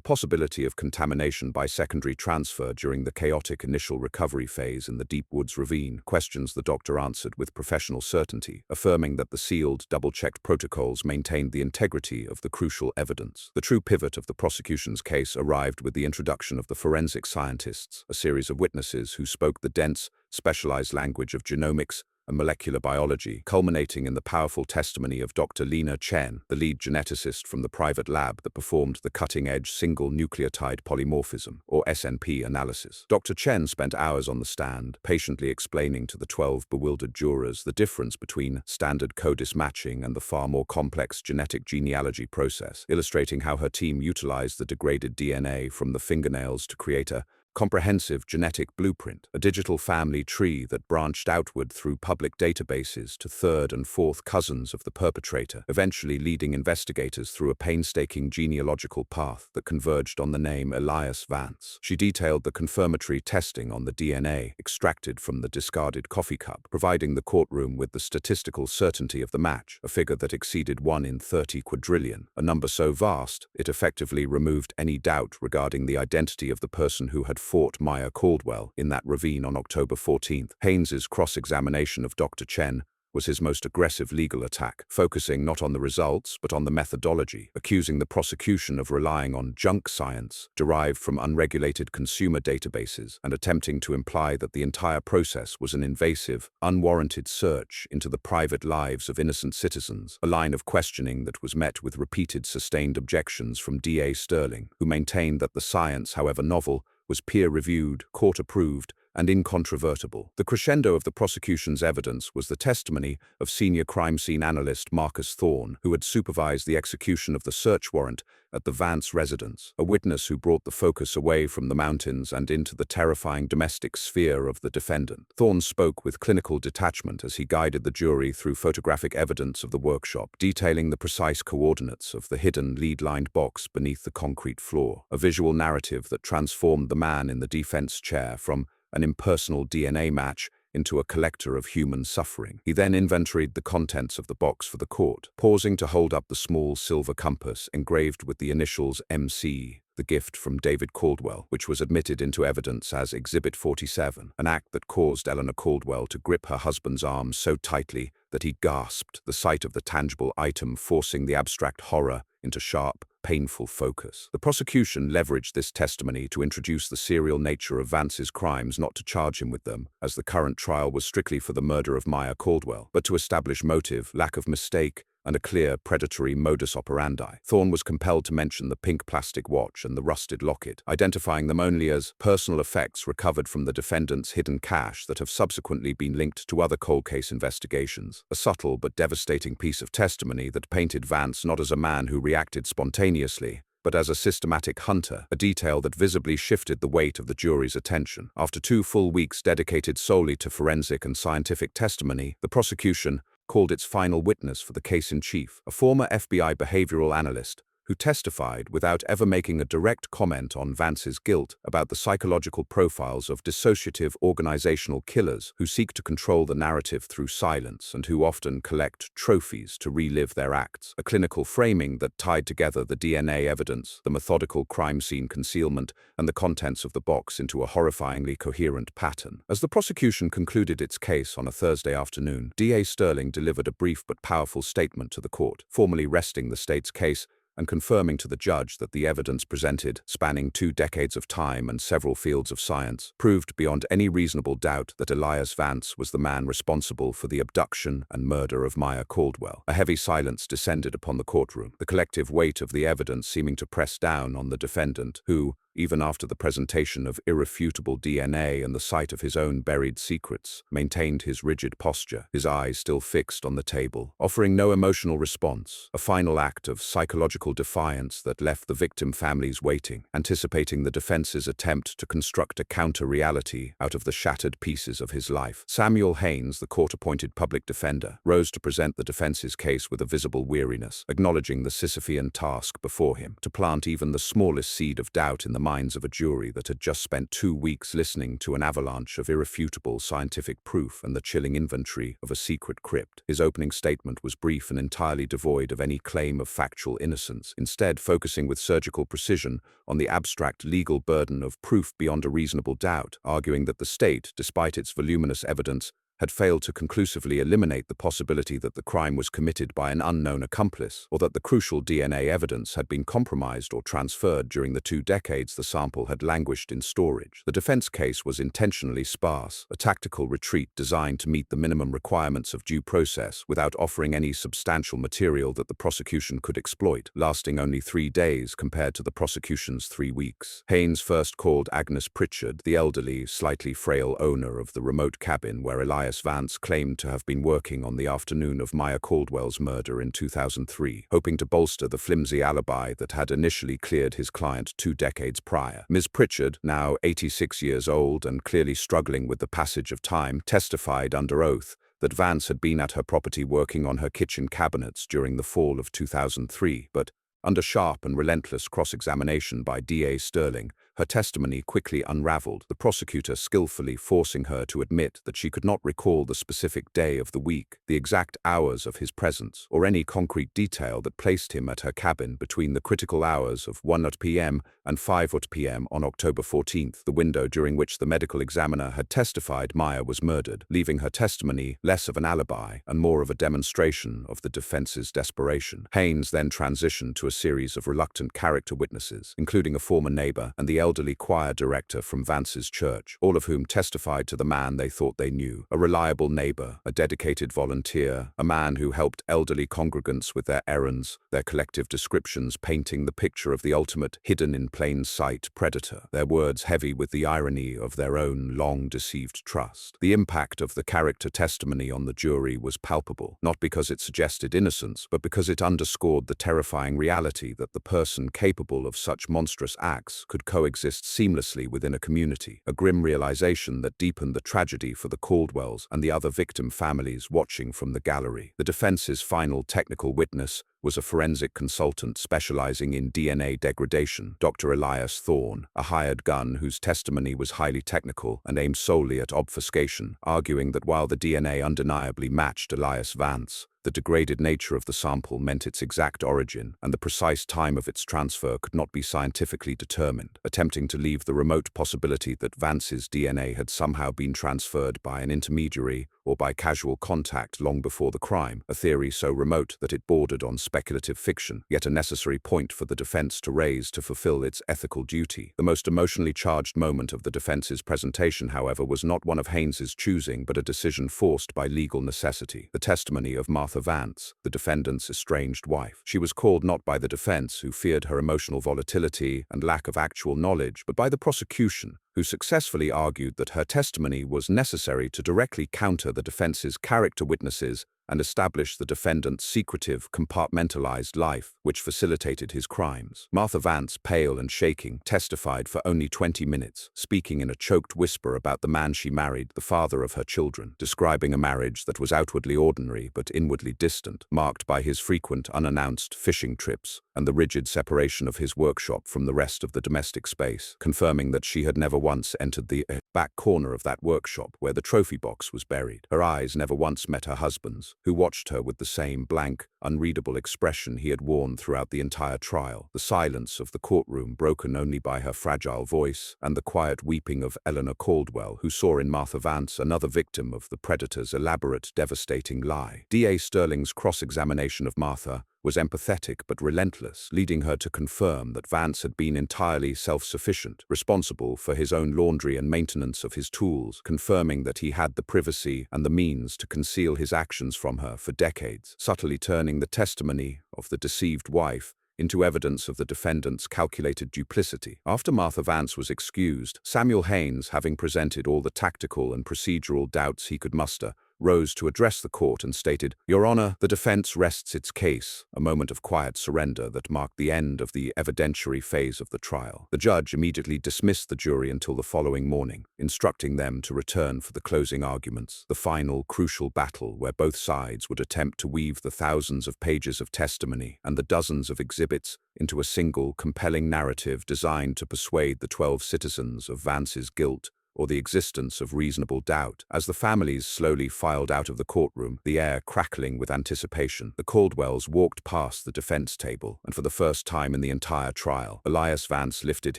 possibility of contamination by secondary transfer during the chaotic initial recovery phase in the deep woods ravine, questions the doctor answered with professional certainty, affirming that the sealed, double-checked protocols maintained the integrity of the crucial evidence. The true pivot of the prosecution's case arrived with the introduction of the forensic scientists, a series of witnesses who spoke the dense, specialized language of genomics and molecular biology, culminating in the powerful testimony of Dr. Lena Chen, the lead geneticist from the private lab that performed the cutting-edge single nucleotide polymorphism, or SNP, analysis. Dr. Chen spent hours on the stand, patiently explaining to the 12 bewildered jurors the difference between standard codis matching and the far more complex genetic genealogy process, illustrating how her team utilized the degraded DNA from the fingernails to create a comprehensive genetic blueprint, a digital family tree that branched outward through public databases to third and fourth cousins of the perpetrator, eventually leading investigators through a painstaking genealogical path that converged on the name Elias Vance. She detailed the confirmatory testing on the DNA extracted from the discarded coffee cup, providing the courtroom with the statistical certainty of the match, a figure that exceeded 1 in 30 quadrillion, a number so vast it effectively removed any doubt regarding the identity of the person who had fought Maya Caldwell in that ravine on October 14th. Haynes's cross-examination of Dr. Chen was his most aggressive legal attack, focusing not on the results but on the methodology, accusing the prosecution of relying on junk science derived from unregulated consumer databases and attempting to imply that the entire process was an invasive, unwarranted search into the private lives of innocent citizens, a line of questioning that was met with repeated sustained objections from D.A. Sterling, who maintained that the science, however novel, was peer-reviewed, court-approved, and incontrovertible. The crescendo of the prosecution's evidence was the testimony of senior crime scene analyst Marcus Thorne, who had supervised the execution of the search warrant at the Vance residence, a witness who brought the focus away from the mountains and into the terrifying domestic sphere of the defendant. Thorne spoke with clinical detachment as he guided the jury through photographic evidence of the workshop, detailing the precise coordinates of the hidden lead-lined box beneath the concrete floor, a visual narrative that transformed the man in the defense chair from an impersonal DNA match into a collector of human suffering. He then inventoried the contents of the box for the court, pausing to hold up the small silver compass engraved with the initials MC, the gift from David Caldwell, which was admitted into evidence as Exhibit 47, an act that caused Eleanor Caldwell to grip her husband's arms so tightly that he gasped, the sight of the tangible item forcing the abstract horror into sharp, painful focus. The prosecution leveraged this testimony to introduce the serial nature of Vance's crimes, not to charge him with them, as the current trial was strictly for the murder of Maya Caldwell, but to establish motive, lack of mistake, and a clear predatory modus operandi. Thorne was compelled to mention the pink plastic watch and the rusted locket, identifying them only as personal effects recovered from the defendant's hidden cache that have subsequently been linked to other cold case investigations. A subtle but devastating piece of testimony that painted Vance not as a man who reacted spontaneously, but as a systematic hunter, a detail that visibly shifted the weight of the jury's attention. After 2 full weeks dedicated solely to forensic and scientific testimony, the prosecution called its final witness for the case in chief, a former FBI behavioral analyst who testified without ever making a direct comment on Vance's guilt about the psychological profiles of dissociative organizational killers who seek to control the narrative through silence and who often collect trophies to relive their acts, a clinical framing that tied together the DNA evidence, the methodical crime scene concealment, and the contents of the box into a horrifyingly coherent pattern. As the prosecution concluded its case on a Thursday afternoon, DA Sterling delivered a brief but powerful statement to the court, formally resting the state's case and confirming to the judge that the evidence presented, spanning 2 decades of time and several fields of science, proved beyond any reasonable doubt that Elias Vance was the man responsible for the abduction and murder of Maya Caldwell. A heavy silence descended upon the courtroom, the collective weight of the evidence seeming to press down on the defendant, who, even after the presentation of irrefutable DNA and the sight of his own buried secrets, maintained his rigid posture, his eyes still fixed on the table, offering no emotional response, a final act of psychological defiance that left the victim families waiting, anticipating the defense's attempt to construct a counter-reality out of the shattered pieces of his life. Samuel Haynes, the court-appointed public defender, rose to present the defense's case with a visible weariness, acknowledging the Sisyphean task before him, to plant even the smallest seed of doubt in the minds of a jury that had just spent 2 weeks listening to an avalanche of irrefutable scientific proof and the chilling inventory of a secret crypt. His opening statement was brief and entirely devoid of any claim of factual innocence, instead focusing with surgical precision on the abstract legal burden of proof beyond a reasonable doubt, arguing that the state, despite its voluminous evidence, had failed to conclusively eliminate the possibility that the crime was committed by an unknown accomplice, or that the crucial DNA evidence had been compromised or transferred during the 2 decades the sample had languished in storage. The defense case was intentionally sparse, a tactical retreat designed to meet the minimum requirements of due process without offering any substantial material that the prosecution could exploit, lasting only 3 days compared to the prosecution's 3 weeks. Haynes first called Agnes Pritchard, the elderly, slightly frail owner of the remote cabin where Elias Vance claimed to have been working on the afternoon of Maya Caldwell's murder in 2003, hoping to bolster the flimsy alibi that had initially cleared his client 2 decades prior. Ms. Pritchard, now 86 years old and clearly struggling with the passage of time, testified under oath that Vance had been at her property working on her kitchen cabinets during the fall of 2003, but under sharp and relentless cross-examination by DA Sterling, her testimony quickly unraveled, the prosecutor skillfully forcing her to admit that she could not recall the specific day of the week, the exact hours of his presence, or any concrete detail that placed him at her cabin between the critical hours of 1 p.m. and 5 p.m. on October 14th, the window during which the medical examiner had testified Maya was murdered, leaving her testimony less of an alibi and more of a demonstration of the defense's desperation. Haynes then transitioned to a series of reluctant character witnesses, including a former neighbor and the elderly choir director from Vance's church, all of whom testified to the man they thought they knew, a reliable neighbor, a dedicated volunteer, a man who helped elderly congregants with their errands, their collective descriptions painting the picture of the ultimate hidden-in-plain-sight predator, their words heavy with the irony of their own long-deceived trust. The impact of the character testimony on the jury was palpable, not because it suggested innocence, but because it underscored the terrifying reality that the person capable of such monstrous acts could coexist seamlessly within a community, a grim realization that deepened the tragedy for the Caldwells and the other victim families watching from the gallery. The defense's final technical witness was a forensic consultant specializing in DNA degradation, Dr. Elias Thorne, a hired gun whose testimony was highly technical and aimed solely at obfuscation, arguing that while the DNA undeniably matched Elias Vance, The degraded nature of the sample meant its exact origin, and the precise time of its transfer could not be scientifically determined, attempting to leave the remote possibility that Vance's DNA had somehow been transferred by an intermediary or by casual contact long before the crime, a theory so remote that it bordered on speculative fiction, yet a necessary point for the defense to raise to fulfill its ethical duty. The most emotionally charged moment of the defense's presentation, however, was not one of Haynes's choosing, but a decision forced by legal necessity. The testimony of Martha Vance, the defendant's estranged wife. She was called not by the defense, who feared her emotional volatility and lack of actual knowledge, but by the prosecution, who successfully argued that her testimony was necessary to directly counter the defense's character witnesses and establish the defendant's secretive, compartmentalized life, which facilitated his crimes. Martha Vance, pale and shaking, testified for only 20 minutes, speaking in a choked whisper about the man she married, the father of her children, describing a marriage that was outwardly ordinary but inwardly distant, marked by his frequent unannounced fishing trips and the rigid separation of his workshop from the rest of the domestic space, confirming that she had never once entered the back corner of that workshop where the trophy box was buried. Her eyes never once met her husband's, who watched her with the same blank, unreadable expression he had worn throughout the entire trial. The silence of the courtroom, broken only by her fragile voice and the quiet weeping of Maya Caldwell, who saw in Martha Vance another victim of the predator's elaborate, devastating lie. D.A. Sterling's cross-examination of Martha was empathetic but relentless, leading her to confirm that Vance had been entirely self-sufficient, responsible for his own laundry and maintenance of his tools, confirming that he had the privacy and the means to conceal his actions from her for decades, subtly turning the testimony of the deceived wife into evidence of the defendant's calculated duplicity. After Martha Vance was excused, Samuel Haynes, having presented all the tactical and procedural doubts he could muster, rose to address the court and stated, "Your Honor, the defense rests its case," a moment of quiet surrender that marked the end of the evidentiary phase of the trial. The judge immediately dismissed the jury until the following morning, instructing them to return for the closing arguments, the final crucial battle where both sides would attempt to weave the thousands of pages of testimony and the dozens of exhibits into a single, compelling narrative designed to persuade the 12 citizens of Vance's guilt or the existence of reasonable doubt. As the families slowly filed out of the courtroom, the air crackling with anticipation, the Caldwells walked past the defense table, and for the first time in the entire trial, Elias Vance lifted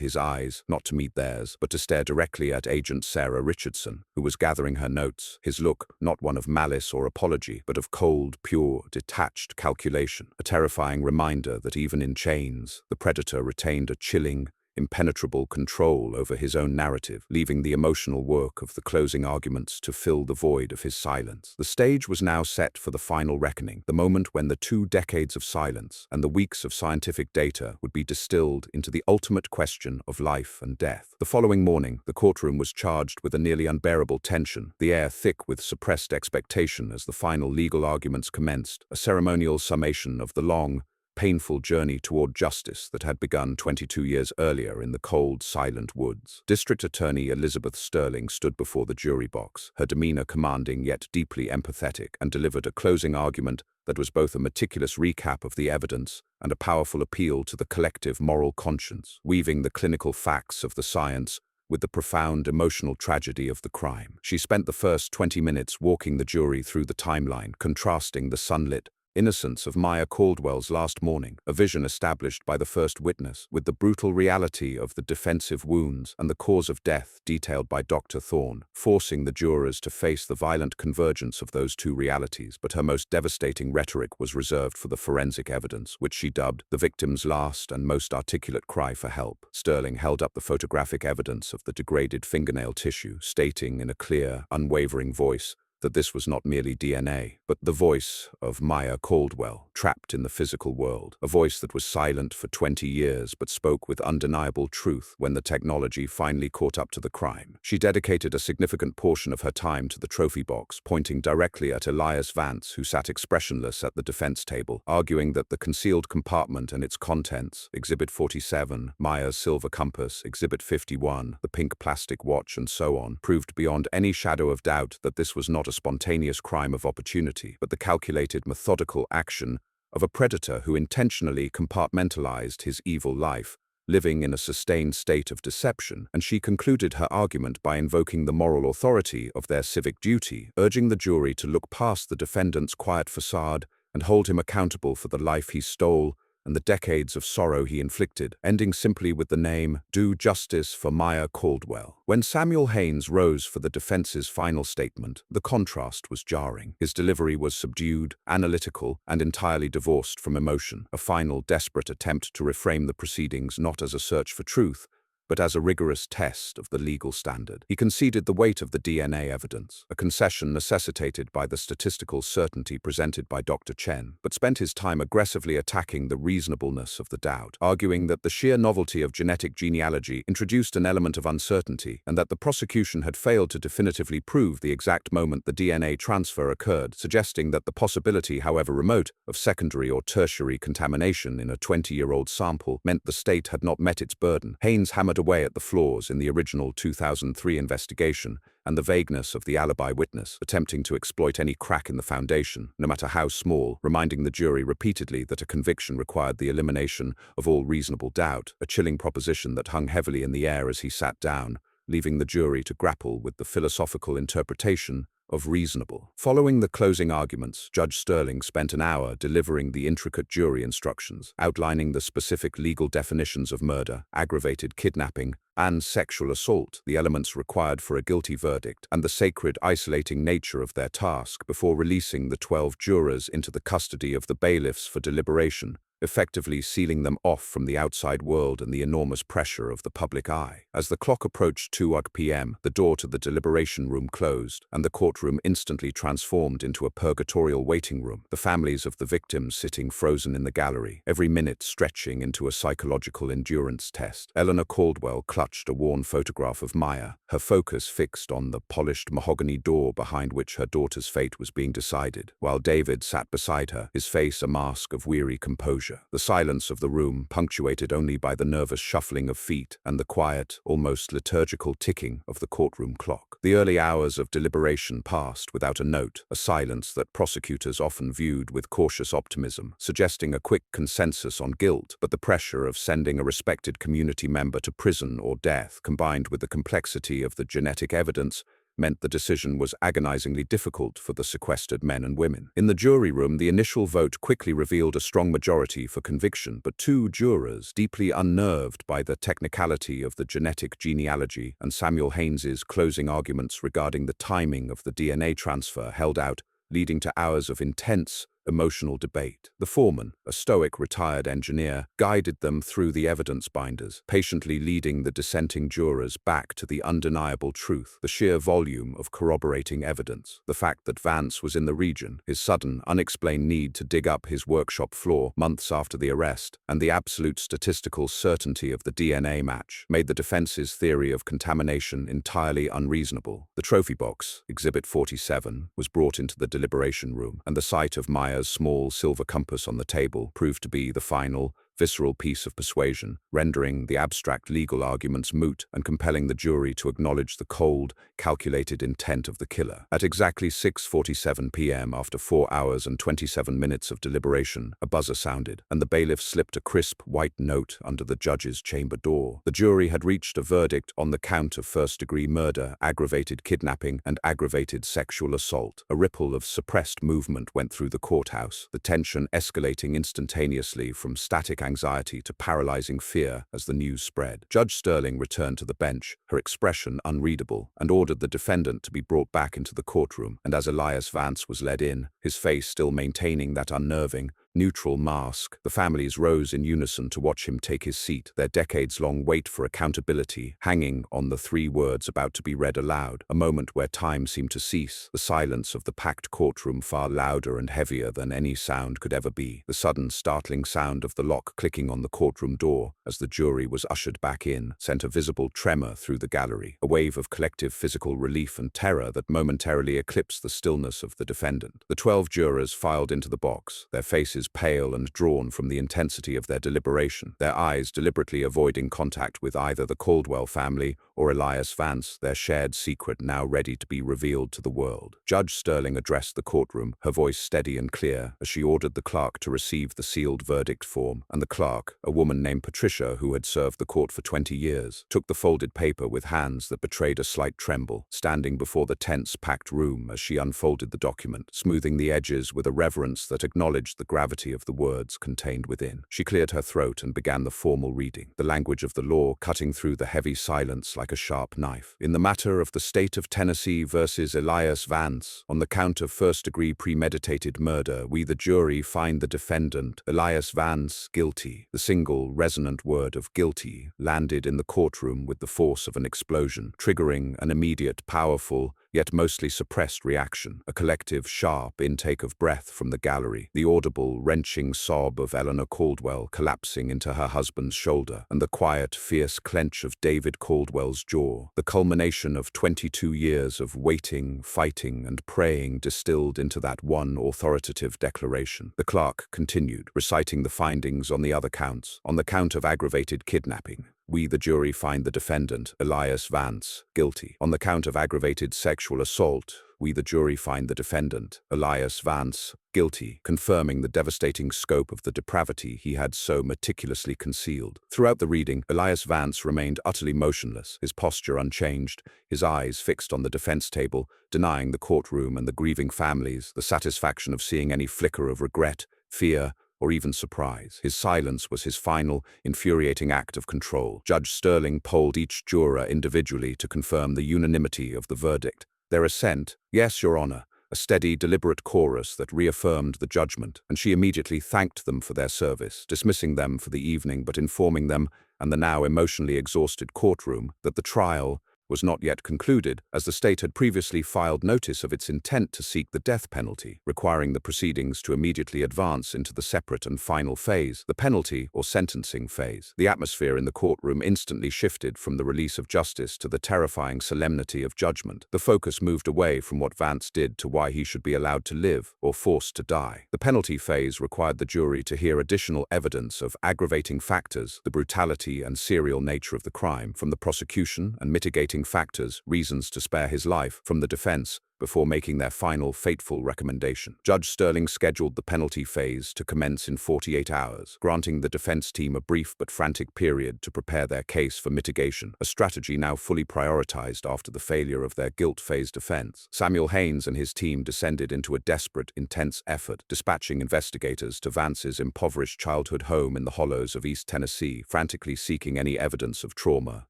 his eyes, not to meet theirs, but to stare directly at Agent Sarah Richardson, who was gathering her notes, his look not one of malice or apology, but of cold, pure, detached calculation, a terrifying reminder that even in chains, the predator retained a chilling, impenetrable control over his own narrative, leaving the emotional work of the closing arguments to fill the void of his silence. The stage was now set for the final reckoning, the moment when the 2 decades of silence and the weeks of scientific data would be distilled into the ultimate question of life and death. The following morning, the courtroom was charged with a nearly unbearable tension, the air thick with suppressed expectation as the final legal arguments commenced, a ceremonial summation of the long, painful journey toward justice that had begun 22 years earlier in the cold, silent woods. District Attorney Elizabeth Sterling stood before the jury box, her demeanor commanding yet deeply empathetic, and delivered a closing argument that was both a meticulous recap of the evidence and a powerful appeal to the collective moral conscience, weaving the clinical facts of the science with the profound emotional tragedy of the crime. She spent the first 20 minutes walking the jury through the timeline, contrasting the sunlit innocence of Maya Caldwell's last morning, a vision established by the first witness, with the brutal reality of the defensive wounds and the cause of death detailed by Dr. Thorne, forcing the jurors to face the violent convergence of those two realities. But her most devastating rhetoric was reserved for the forensic evidence, which she dubbed the victim's last and most articulate cry for help. Sterling held up the photographic evidence of the degraded fingernail tissue, stating in a clear, unwavering voice that this was not merely DNA, but the voice of Maya Caldwell, trapped in the physical world, a voice that was silent for 20 years but spoke with undeniable truth when the technology finally caught up to the crime. She dedicated a significant portion of her time to the trophy box, pointing directly at Elias Vance, who sat expressionless at the defense table, arguing that the concealed compartment and its contents, Exhibit 47, Maya's silver compass, Exhibit 51, the pink plastic watch, and so on, proved beyond any shadow of doubt that this was not a spontaneous crime of opportunity, but the calculated, methodical action of a predator who intentionally compartmentalized his evil life, living in a sustained state of deception. And she concluded her argument by invoking the moral authority of their civic duty, urging the jury to look past the defendant's quiet facade and hold him accountable for the life he stole and the decades of sorrow he inflicted, ending simply with the name, "Do justice for Maya Caldwell." When Samuel Haynes rose for the defense's final statement, the contrast was jarring. His delivery was subdued, analytical, and entirely divorced from emotion, a final desperate attempt to reframe the proceedings not as a search for truth, but as a rigorous test of the legal standard. He conceded the weight of the DNA evidence, a concession necessitated by the statistical certainty presented by Dr. Chen, but spent his time aggressively attacking the reasonableness of the doubt, arguing that the sheer novelty of genetic genealogy introduced an element of uncertainty and that the prosecution had failed to definitively prove the exact moment the DNA transfer occurred, suggesting that the possibility, however remote, of secondary or tertiary contamination in a 20-year-old sample meant the state had not met its burden. Haynes hammered away at the flaws in the original 2003 investigation and the vagueness of the alibi witness, attempting to exploit any crack in the foundation, no matter how small, reminding the jury repeatedly that a conviction required the elimination of all reasonable doubt, a chilling proposition that hung heavily in the air as he sat down, leaving the jury to grapple with the philosophical interpretation of reasonable. Following the closing arguments, Judge Sterling spent an hour delivering the intricate jury instructions, outlining the specific legal definitions of murder, aggravated kidnapping, and sexual assault, the elements required for a guilty verdict, and the sacred, isolating nature of their task, before releasing the 12 jurors into the custody of the bailiffs for deliberation, effectively sealing them off from the outside world and the enormous pressure of the public eye. As the clock approached 2 p.m., the door to the deliberation room closed, and the courtroom instantly transformed into a purgatorial waiting room, the families of the victims sitting frozen in the gallery, every minute stretching into a psychological endurance test. Eleanor Caldwell clutched a worn photograph of Maya, her focus fixed on the polished mahogany door behind which her daughter's fate was being decided, while David sat beside her, his face a mask of weary composure. The silence of the room, punctuated only by the nervous shuffling of feet and the quiet, almost liturgical ticking of the courtroom clock. The early hours of deliberation passed without a note, a silence that prosecutors often viewed with cautious optimism, suggesting a quick consensus on guilt, but the pressure of sending a respected community member to prison or death, combined with the complexity of the genetic evidence, meant the decision was agonizingly difficult for the sequestered men and women. In the jury room, the initial vote quickly revealed a strong majority for conviction, but two jurors, deeply unnerved by the technicality of the genetic genealogy and Samuel Haynes's closing arguments regarding the timing of the DNA transfer, held out, leading to hours of intense, emotional debate. The foreman, a stoic retired engineer, guided them through the evidence binders, patiently leading the dissenting jurors back to the undeniable truth, the sheer volume of corroborating evidence, the fact that Vance was in the region, his sudden, unexplained need to dig up his workshop floor months after the arrest, and the absolute statistical certainty of the DNA match, made the defense's theory of contamination entirely unreasonable. The trophy box, Exhibit 47, was brought into the deliberation room, and the sight of Maya's small silver compass on the table proved to be the final, visceral piece of persuasion, rendering the abstract legal arguments moot and compelling the jury to acknowledge the cold, calculated intent of the killer. At exactly 6:47 p.m., after 4 hours and 27 minutes of deliberation, a buzzer sounded, and the bailiff slipped a crisp white note under the judge's chamber door. The jury had reached a verdict on the count of first-degree murder, aggravated kidnapping, and aggravated sexual assault. A ripple of suppressed movement went through the courthouse, the tension escalating instantaneously from static anxiety to paralyzing fear as the news spread. Judge Sterling returned to the bench, her expression unreadable, and ordered the defendant to be brought back into the courtroom, and as Elias Vance was led in, his face still maintaining that unnerving, neutral mask, the families rose in unison to watch him take his seat, their decades-long wait for accountability hanging on the 3 words about to be read aloud, a moment where time seemed to cease, the silence of the packed courtroom far louder and heavier than any sound could ever be, the sudden startling sound of the lock clicking on the courtroom door as the jury was ushered back in sent a visible tremor through the gallery, a wave of collective physical relief and terror that momentarily eclipsed the stillness of the defendant. The 12 jurors filed into the box, their faces faces pale and drawn from the intensity of their deliberation, their eyes deliberately avoiding contact with either the Caldwell family or Elias Vance, their shared secret now ready to be revealed to the world. Judge Sterling addressed the courtroom, her voice steady and clear, as she ordered the clerk to receive the sealed verdict form, and the clerk, a woman named Patricia who had served the court for 20 years, took the folded paper with hands that betrayed a slight tremble, standing before the tense, packed room as she unfolded the document, smoothing the edges with a reverence that acknowledged the gravity of the words contained within. She cleared her throat and began the formal reading, the language of the law cutting through the heavy silence like a sharp knife. In the matter of the state of Tennessee versus Elias Vance, on the count of first-degree premeditated murder, we the jury find the defendant, Elias Vance, guilty. The single, resonant word of guilty landed in the courtroom with the force of an explosion, triggering an immediate, powerful, yet mostly suppressed reaction, a collective, sharp intake of breath from the gallery, the audible, wrenching sob of Eleanor Caldwell collapsing into her husband's shoulder, and the quiet, fierce clench of David Caldwell's jaw, the culmination of 22 years of waiting, fighting, and praying distilled into that one authoritative declaration. The clerk continued, reciting the findings on the other counts. On the count of aggravated kidnapping, we the jury find the defendant, Elias Vance, guilty. On the count of aggravated sexual assault, we the jury find the defendant, Elias Vance, guilty, confirming the devastating scope of the depravity he had so meticulously concealed. Throughout the reading, Elias Vance remained utterly motionless, his posture unchanged, his eyes fixed on the defense table, denying the courtroom and the grieving families the satisfaction of seeing any flicker of regret, fear, or even surprise. His silence was his final, infuriating act of control. Judge Sterling polled each juror individually to confirm the unanimity of the verdict. Their assent, "Yes, Your Honor," a steady, deliberate chorus that reaffirmed the judgment, and she immediately thanked them for their service, dismissing them for the evening but informing them, and the now emotionally exhausted courtroom, that the trial was not yet concluded, as the state had previously filed notice of its intent to seek the death penalty, requiring the proceedings to immediately advance into the separate and final phase, the penalty or sentencing phase. The atmosphere in the courtroom instantly shifted from the release of justice to the terrifying solemnity of judgment. The focus moved away from what Vance did to why he should be allowed to live or forced to die. The penalty phase required the jury to hear additional evidence of aggravating factors, the brutality and serial nature of the crime, from the prosecution, and mitigating factors, reasons to spare his life, from the defense, before making their final fateful recommendation. Judge Sterling scheduled the penalty phase to commence in 48 hours, granting the defense team a brief but frantic period to prepare their case for mitigation, a strategy now fully prioritized after the failure of their guilt phase defense. Samuel Haynes and his team descended into a desperate, intense effort, dispatching investigators to Vance's impoverished childhood home in the hollows of East Tennessee, frantically seeking any evidence of trauma,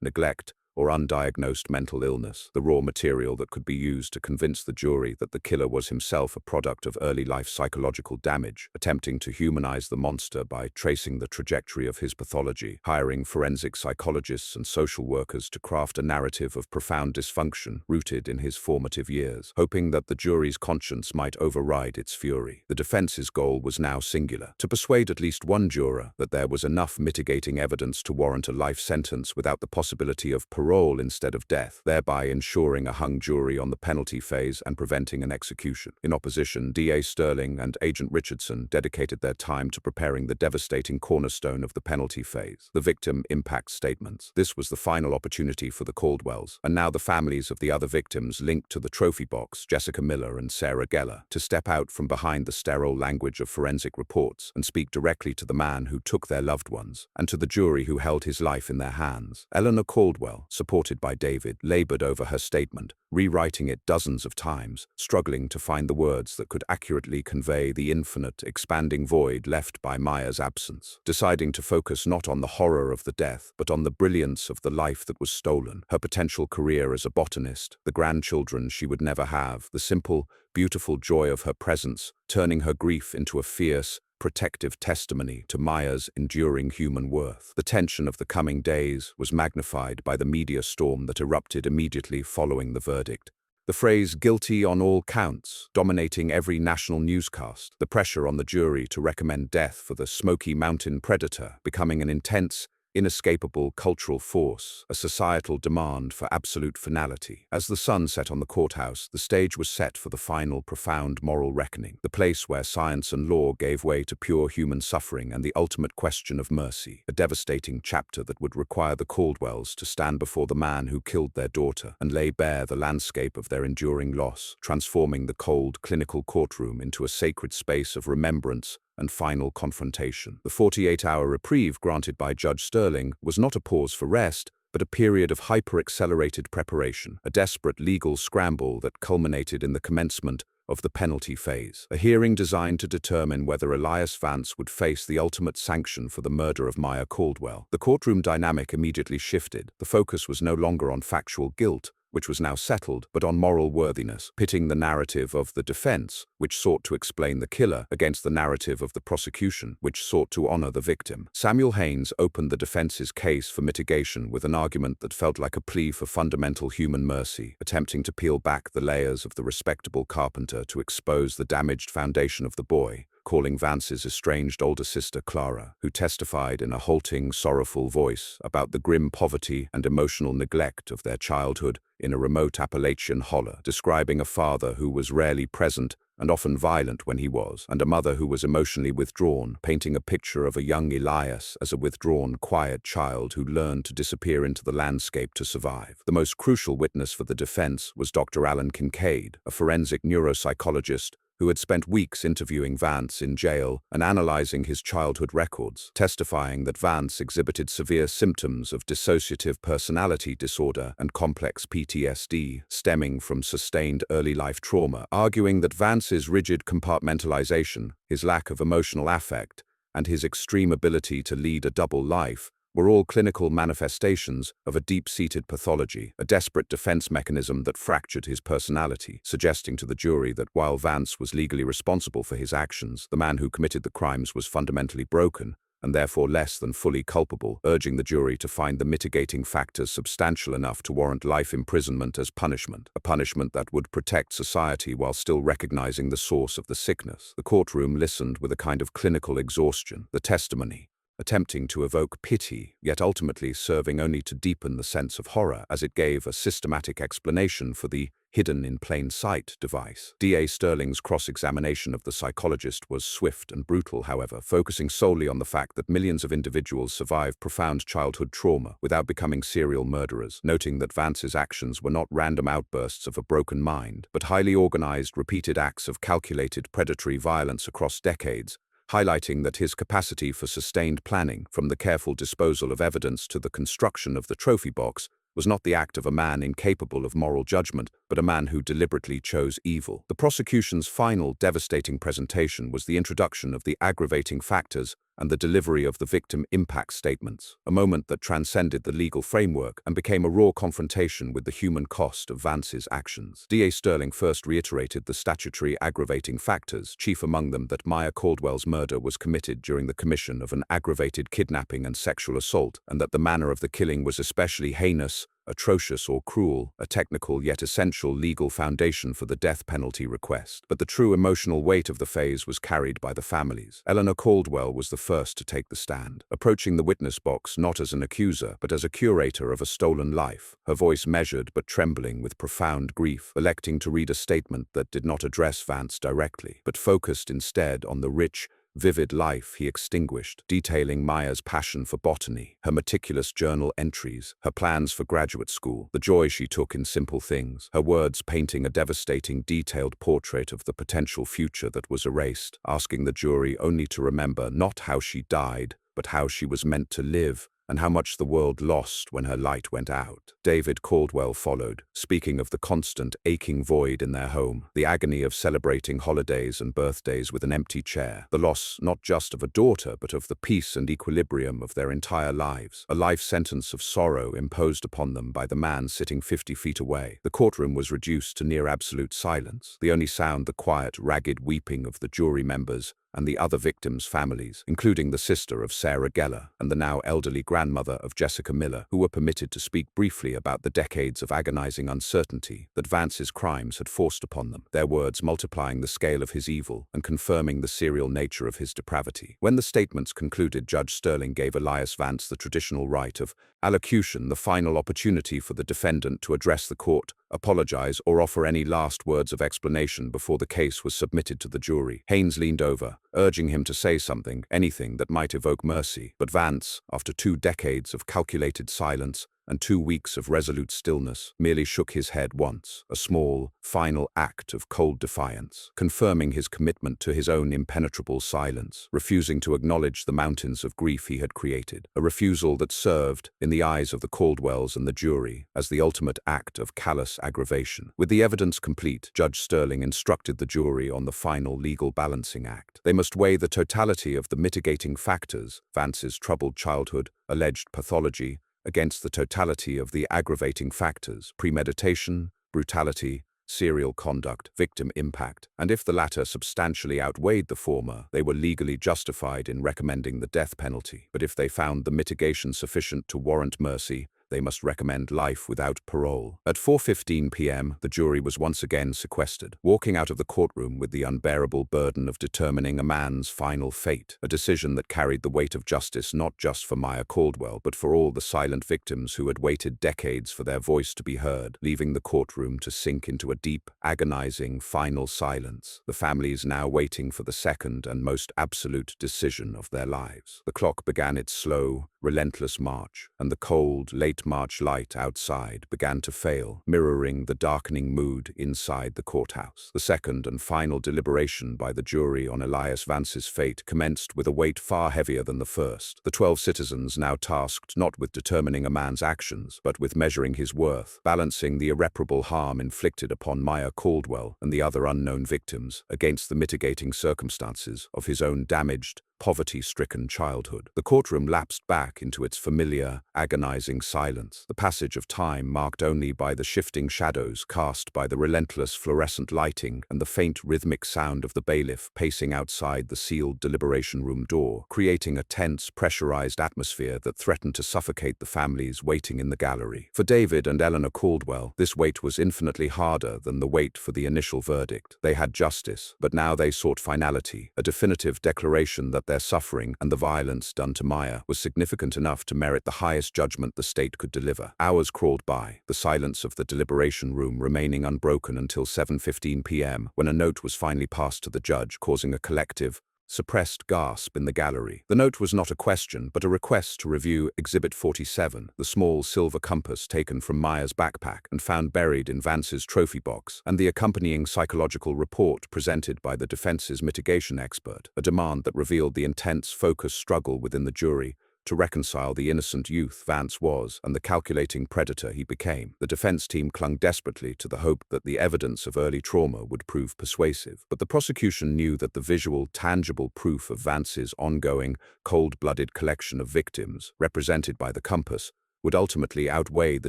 neglect, or undiagnosed mental illness, the raw material that could be used to convince the jury that the killer was himself a product of early life psychological damage, attempting to humanize the monster by tracing the trajectory of his pathology, hiring forensic psychologists and social workers to craft a narrative of profound dysfunction rooted in his formative years, hoping that the jury's conscience might override its fury. The defense's goal was now singular: to persuade at least one juror that there was enough mitigating evidence to warrant a life sentence without the possibility of parole instead of death, thereby ensuring a hung jury on the penalty phase and preventing an execution. In opposition, D.A. Sterling and Agent Richardson dedicated their time to preparing the devastating cornerstone of the penalty phase, the victim impact statements. This was the final opportunity for the Caldwells, and now the families of the other victims linked to the trophy box, Jessica Miller and Sarah Geller, to step out from behind the sterile language of forensic reports and speak directly to the man who took their loved ones, and to the jury who held his life in their hands. Eleanor Caldwell, supported by David, labored over her statement, rewriting it dozens of times, struggling to find the words that could accurately convey the infinite, expanding void left by Maya's absence. Deciding to focus not on the horror of the death, but on the brilliance of the life that was stolen, her potential career as a botanist, the grandchildren she would never have, the simple, beautiful joy of her presence, turning her grief into a fierce, protective testimony to Maya's enduring human worth. The tension of the coming days was magnified by the media storm that erupted immediately following the verdict. The phrase "guilty on all counts" dominating every national newscast, the pressure on the jury to recommend death for the Smoky Mountain predator becoming an intense, inescapable cultural force, a societal demand for absolute finality. As the sun set on the courthouse, the stage was set for the final, profound moral reckoning, the place where science and law gave way to pure human suffering and the ultimate question of mercy, a devastating chapter that would require the Caldwells to stand before the man who killed their daughter and lay bare the landscape of their enduring loss, transforming the cold, clinical courtroom into a sacred space of remembrance and final confrontation. The 48-hour reprieve granted by Judge Sterling was not a pause for rest, but a period of hyper-accelerated preparation, a desperate legal scramble that culminated in the commencement of the penalty phase, a hearing designed to determine whether Elias Vance would face the ultimate sanction for the murder of Maya Caldwell. The courtroom dynamic immediately shifted. The focus was no longer on factual guilt, which was now settled, but on moral worthiness, pitting the narrative of the defense, which sought to explain the killer, against the narrative of the prosecution, which sought to honor the victim. Samuel Haynes opened the defense's case for mitigation with an argument that felt like a plea for fundamental human mercy, attempting to peel back the layers of the respectable carpenter to expose the damaged foundation of the boy, calling Vance's estranged older sister Clara, who testified in a halting, sorrowful voice about the grim poverty and emotional neglect of their childhood in a remote Appalachian holler, describing a father who was rarely present and often violent when he was, and a mother who was emotionally withdrawn, painting a picture of a young Elias as a withdrawn, quiet child who learned to disappear into the landscape to survive. The most crucial witness for the defense was Dr. Alan Kincaid, a forensic neuropsychologist who had spent weeks interviewing Vance in jail and analyzing his childhood records, testifying that Vance exhibited severe symptoms of dissociative personality disorder and complex PTSD stemming from sustained early life trauma, arguing that Vance's rigid compartmentalization, his lack of emotional affect, and his extreme ability to lead a double life were all clinical manifestations of a deep-seated pathology, a desperate defense mechanism that fractured his personality, suggesting to the jury that while Vance was legally responsible for his actions, the man who committed the crimes was fundamentally broken and therefore less than fully culpable, urging the jury to find the mitigating factors substantial enough to warrant life imprisonment as punishment, a punishment that would protect society while still recognizing the source of the sickness. The courtroom listened with a kind of clinical exhaustion, the testimony attempting to evoke pity, yet ultimately serving only to deepen the sense of horror as it gave a systematic explanation for the hidden-in-plain-sight device. D.A. Sterling's cross-examination of the psychologist was swift and brutal, however, focusing solely on the fact that millions of individuals survive profound childhood trauma without becoming serial murderers, noting that Vance's actions were not random outbursts of a broken mind, but highly organized, repeated acts of calculated predatory violence across decades, highlighting that his capacity for sustained planning, from the careful disposal of evidence to the construction of the trophy box, was not the act of a man incapable of moral judgment, but a man who deliberately chose evil. The prosecution's final devastating presentation was the introduction of the aggravating factors and the delivery of the victim impact statements, a moment that transcended the legal framework and became a raw confrontation with the human cost of Vance's actions. D.A. Sterling first reiterated the statutory aggravating factors, chief among them that Maya Caldwell's murder was committed during the commission of an aggravated kidnapping and sexual assault, and that the manner of the killing was especially heinous, atrocious or cruel, a technical yet essential legal foundation for the death penalty request. But the true emotional weight of the phase was carried by the families. Eleanor Caldwell was the first to take the stand, approaching the witness box not as an accuser, but as a curator of a stolen life, her voice measured but trembling with profound grief, electing to read a statement that did not address Vance directly, but focused instead on the rich, vivid life he extinguished, detailing Maya's passion for botany, her meticulous journal entries, her plans for graduate school, the joy she took in simple things, her words painting a devastating, detailed portrait of the potential future that was erased, asking the jury only to remember not how she died, but how she was meant to live, and how much the world lost when her light went out. David Caldwell followed, speaking of the constant, aching void in their home, the agony of celebrating holidays and birthdays with an empty chair, the loss not just of a daughter but of the peace and equilibrium of their entire lives, a life sentence of sorrow imposed upon them by the man sitting 50 feet away. The courtroom was reduced to near absolute silence, the only sound the quiet, ragged weeping of the jury members and the other victims' families, including the sister of Sarah Gellar and the now elderly grandmother of Jessica Miller, who were permitted to speak briefly about the decades of agonizing uncertainty that Vance's crimes had forced upon them, their words multiplying the scale of his evil and confirming the serial nature of his depravity. When the statements concluded, Judge Sterling gave Elias Vance the traditional right of allocution, the final opportunity for the defendant to address the court, apologize, or offer any last words of explanation before the case was submitted to the jury. Haynes leaned over, urging him to say something, anything that might evoke mercy. But Vance, after 2 decades of calculated silence and 2 weeks of resolute stillness, merely shook his head once, a small, final act of cold defiance, confirming his commitment to his own impenetrable silence, refusing to acknowledge the mountains of grief he had created, a refusal that served, in the eyes of the Caldwells and the jury, as the ultimate act of callous aggravation. With the evidence complete, Judge Sterling instructed the jury on the final legal balancing act. They must weigh the totality of the mitigating factors, Vance's troubled childhood, alleged pathology, against the totality of the aggravating factors, premeditation, brutality, serial conduct, victim impact, and if the latter substantially outweighed the former, they were legally justified in recommending the death penalty. But if they found the mitigation sufficient to warrant mercy, they must recommend life without parole. At 4:15 p.m., the jury was once again sequestered, walking out of the courtroom with the unbearable burden of determining a man's final fate, a decision that carried the weight of justice not just for Maya Caldwell, but for all the silent victims who had waited decades for their voice to be heard, leaving the courtroom to sink into a deep, agonizing, final silence, the families now waiting for the second and most absolute decision of their lives. The clock began its slow, relentless march, and the cold, late March light outside began to fail, mirroring the darkening mood inside the courthouse. The second and final deliberation by the jury on Elias Vance's fate commenced with a weight far heavier than the first. The 12 citizens now tasked not with determining a man's actions, but with measuring his worth, balancing the irreparable harm inflicted upon Maya Caldwell and the other unknown victims against the mitigating circumstances of his own damaged, poverty-stricken childhood. The courtroom lapsed back into its familiar, agonizing silence, the passage of time marked only by the shifting shadows cast by the relentless fluorescent lighting and the faint rhythmic sound of the bailiff pacing outside the sealed deliberation room door, creating a tense, pressurized atmosphere that threatened to suffocate the families waiting in the gallery. For David and Eleanor Caldwell, this wait was infinitely harder than the wait for the initial verdict. They had justice, but now they sought finality, a definitive declaration that their suffering and the violence done to Maya was significant enough to merit the highest judgment the state could deliver. Hours crawled by, the silence of the deliberation room remaining unbroken until 7:15 p.m., when a note was finally passed to the judge, causing a collective, suppressed gasp in the gallery. The note was not a question, but a request to review Exhibit 47, the small silver compass taken from Maya's backpack and found buried in Vance's trophy box, and the accompanying psychological report presented by the defense's mitigation expert, a demand that revealed the intense, focused struggle within the jury to reconcile the innocent youth Vance was and the calculating predator he became. The defense team clung desperately to the hope that the evidence of early trauma would prove persuasive, but the prosecution knew that the visual, tangible proof of Vance's ongoing, cold-blooded collection of victims, represented by the compass, would ultimately outweigh the